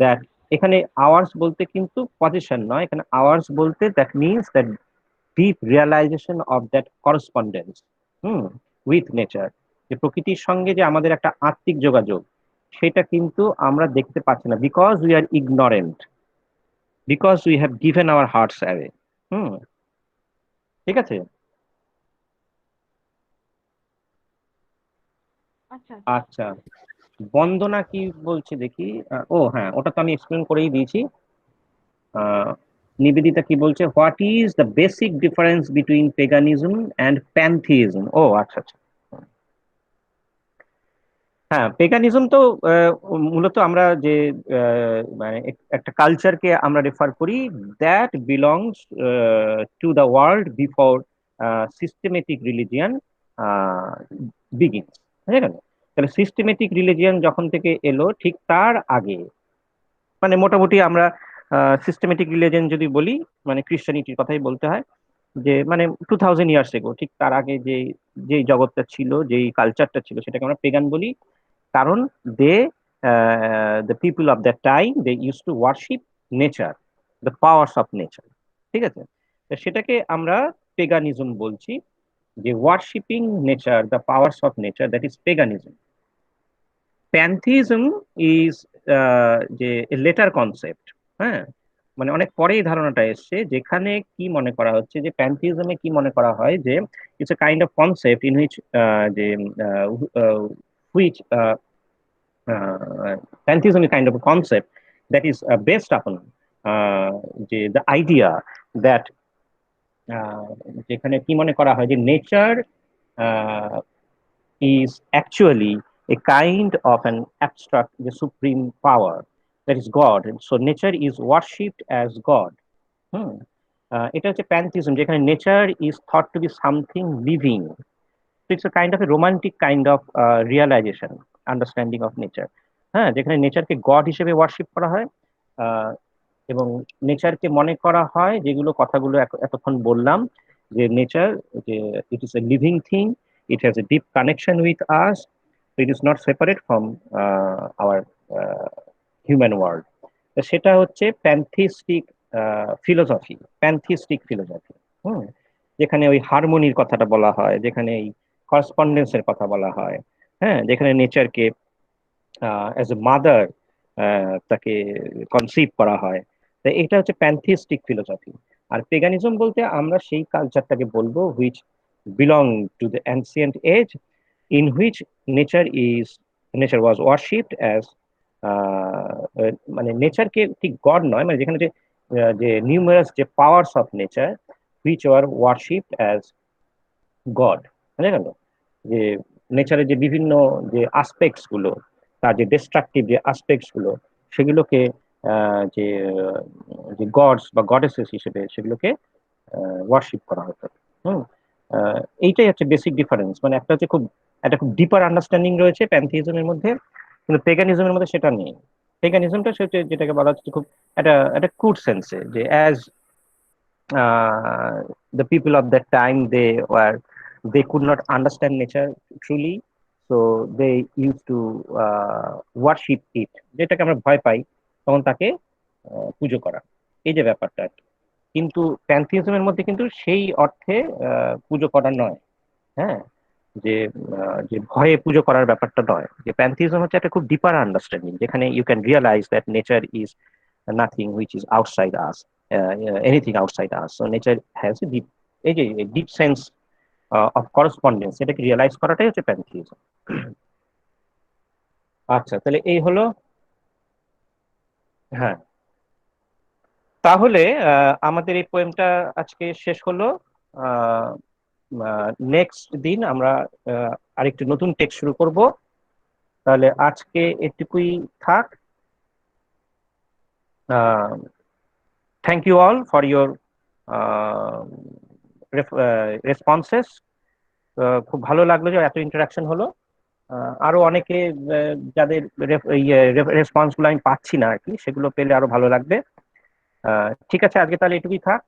That এখানে আওয়ার্স বলতে কিন্তু পজিশন নয়, এখানে আওয়ার্স বলতে that means that deep realisation of that correspondence hmm with nature, যে প্রকৃতির সঙ্গে যে আমাদের একটা আত্মিক যোগাযোগ, সেটা কিন্তু আমরা দেখতে পাচ্ছি না, because we are ignorant, because we have given our hearts away. হুম। ঠিক আছে। আচ্ছা আচ্ছা। আচ্ছা, বন্দনা কি বলছে দেখি। ও হ্যাঁ, ওটা তো আমি এক্সপ্লেন করেই দিয়েছি। আহ, নিবেদিতা কি বলছে, what is the basic difference between paganism and pantheism? ও আচ্ছা, আচ্ছা। হ্যাঁ, পেগানিজম তো মূলত আমরা যে মানে একটা কালচারকে আমরা রেফার করি that belongs to the world before systematic religion begins, বুঝে গেল? তাহলে সিস্টেমেটিক রিলিজিয়ান যখন থেকে এলো ঠিক তার আগে, মানে মোটামুটি আমরা সিস্টেমেটিক রিলিজিয়ন যদি বলি মানে ক্রিশ্চিয়ানিটির কথাই বলতে হয়, যে মানে 2000 ইয়ার্স এগো, ঠিক তার আগে যে যেই জগৎটা ছিল, যেই কালচারটা ছিল, সেটাকে আমরা পেগান বলি। কারণ they the people of that time they use to worship nature, the powers of nature. ঠিক আছে, তো সেটাকে আমরা পেগানিজম বলছি, যে worshipping nature, the powers of nature, that is paganism. Pantheism is যে লেটার কনসেপ্ট। হ্যাঁ, মানে অনেক পরে এই ধারণাটা এসছে, যেখানে কি মনে করা হচ্ছে যে প্যান্থিজমে কি মনে করা হয় যে it's a kind of concept in which যে which pantheism is kind of a concept that is based upon the idea that যেখানে কি মনে করা হয় যে nature is actually a kind of an abstract, the supreme power, that is God. And so nature is worshipped as God. হুম, এটা হচ্ছে pantheism, যেখানে nature is thought to be something living. It's a kind of a romantic kind of realisation, understanding of nature. হ্যাঁ, যেখানে নেচারকে god হিসেবে worship করা হয়, আহ, এবং নেচারকে মনে করা হয় যেগুলো কথাগুলো এতক্ষণ বললাম, যে নেচার, যে it is a living thing, it has a deep connection with us, it is not separate from our human world. তো সেটা হচ্ছে প্যান্থিস্টিক ফিলোসফি, প্যান্থিস্টিক ফিলোসফি। হুম, যেখানে ওই হারমোনির কথাটা বলা হয়, যেখানে এই করসপন্ডেন্সের কথা বলা হয়, হ্যাঁ, যেখানে নেচারকে অ্যাজ এ মাদার তাকে কনসিভ করা হয়। তো এটা হচ্ছে প্যান্থিস্টিক ফিলোসফি। আর পেগানিজম বলতে আমরা সেই কালচারটাকে বলবো which belong to the ancient age, in which nature is nature was worshipped as, মানে নেচারকে ঠিক গড নয়, মানে যেখানে যে যে নিউমারাস যে powers of nature which are worshipped as god, বুঝে গেল? যে নেচারের যে বিভিন্ন যে আসপেক্টস গুলো, তার যে ডিস্ট্রাকটিভ যে আসপেক্টস গুলো, সেগুলোকে যে যে গডস বা গডেসেস হিসেবে সেগুলোকে ওয়ার্শিপ করা হতো। হুম, এইটাই হচ্ছে বেসিক ডিফারেন্স। মানে একটা খুব ডিপার আন্ডারস্ট্যান্ডিং রয়েছে প্যান্থিজমের মধ্যে, কিন্তু পেগানিজমের মধ্যে সেটা নেই। পেগানিজমটা হচ্ছে যেটাকে বলা হচ্ছে খুব একটা একটা ক্রুড সেন্সে, যে as the people of that time, they could not understand nature truly, so they used to worship it, যেটাকে আমরা ভয় পাই তখন তাকে পুজো করা, এই যে ব্যাপারটা আর কি। কিন্তু প্যান্থিজমের মধ্যে কিন্তু সেই অর্থে পুজো করা নয়। হ্যাঁ, যে যে ভয়ে পুজো করার ব্যাপারটা নয়, যে প্যান্থিজম হচ্ছে একটা খুব ডিপার আন্ডারস্ট্যান্ডিং, যেখানে you can realise that nature is nothing which is outside us, anything outside us. So nature has a deep, a deep sense of correspondence, এটাকে রিয়েলাইজ করাটাই হচ্ছে প্যান্থিজম। আচ্ছা, তাহলে এই হলো। হ্যাঁ, তাহলে আমাদের এই পোয়েমটা আজকে শেষ হলো। নেক্সট দিন আমরা আরেকটি নতুন টেক্সট শুরু করব। তাহলে আজকে এটুকুই থাক। Thank you all for your responses. খুব ভালো লাগলো যে এত ইন্টারাকশন হলো। আরো অনেকে যাদের রেসপন্স গুলো আমি পাচ্ছি না আর কি, সেগুলো পেলে আরো ভালো লাগবে। ঠিক আছে, আজকে তাহলে এটুকুই থাক।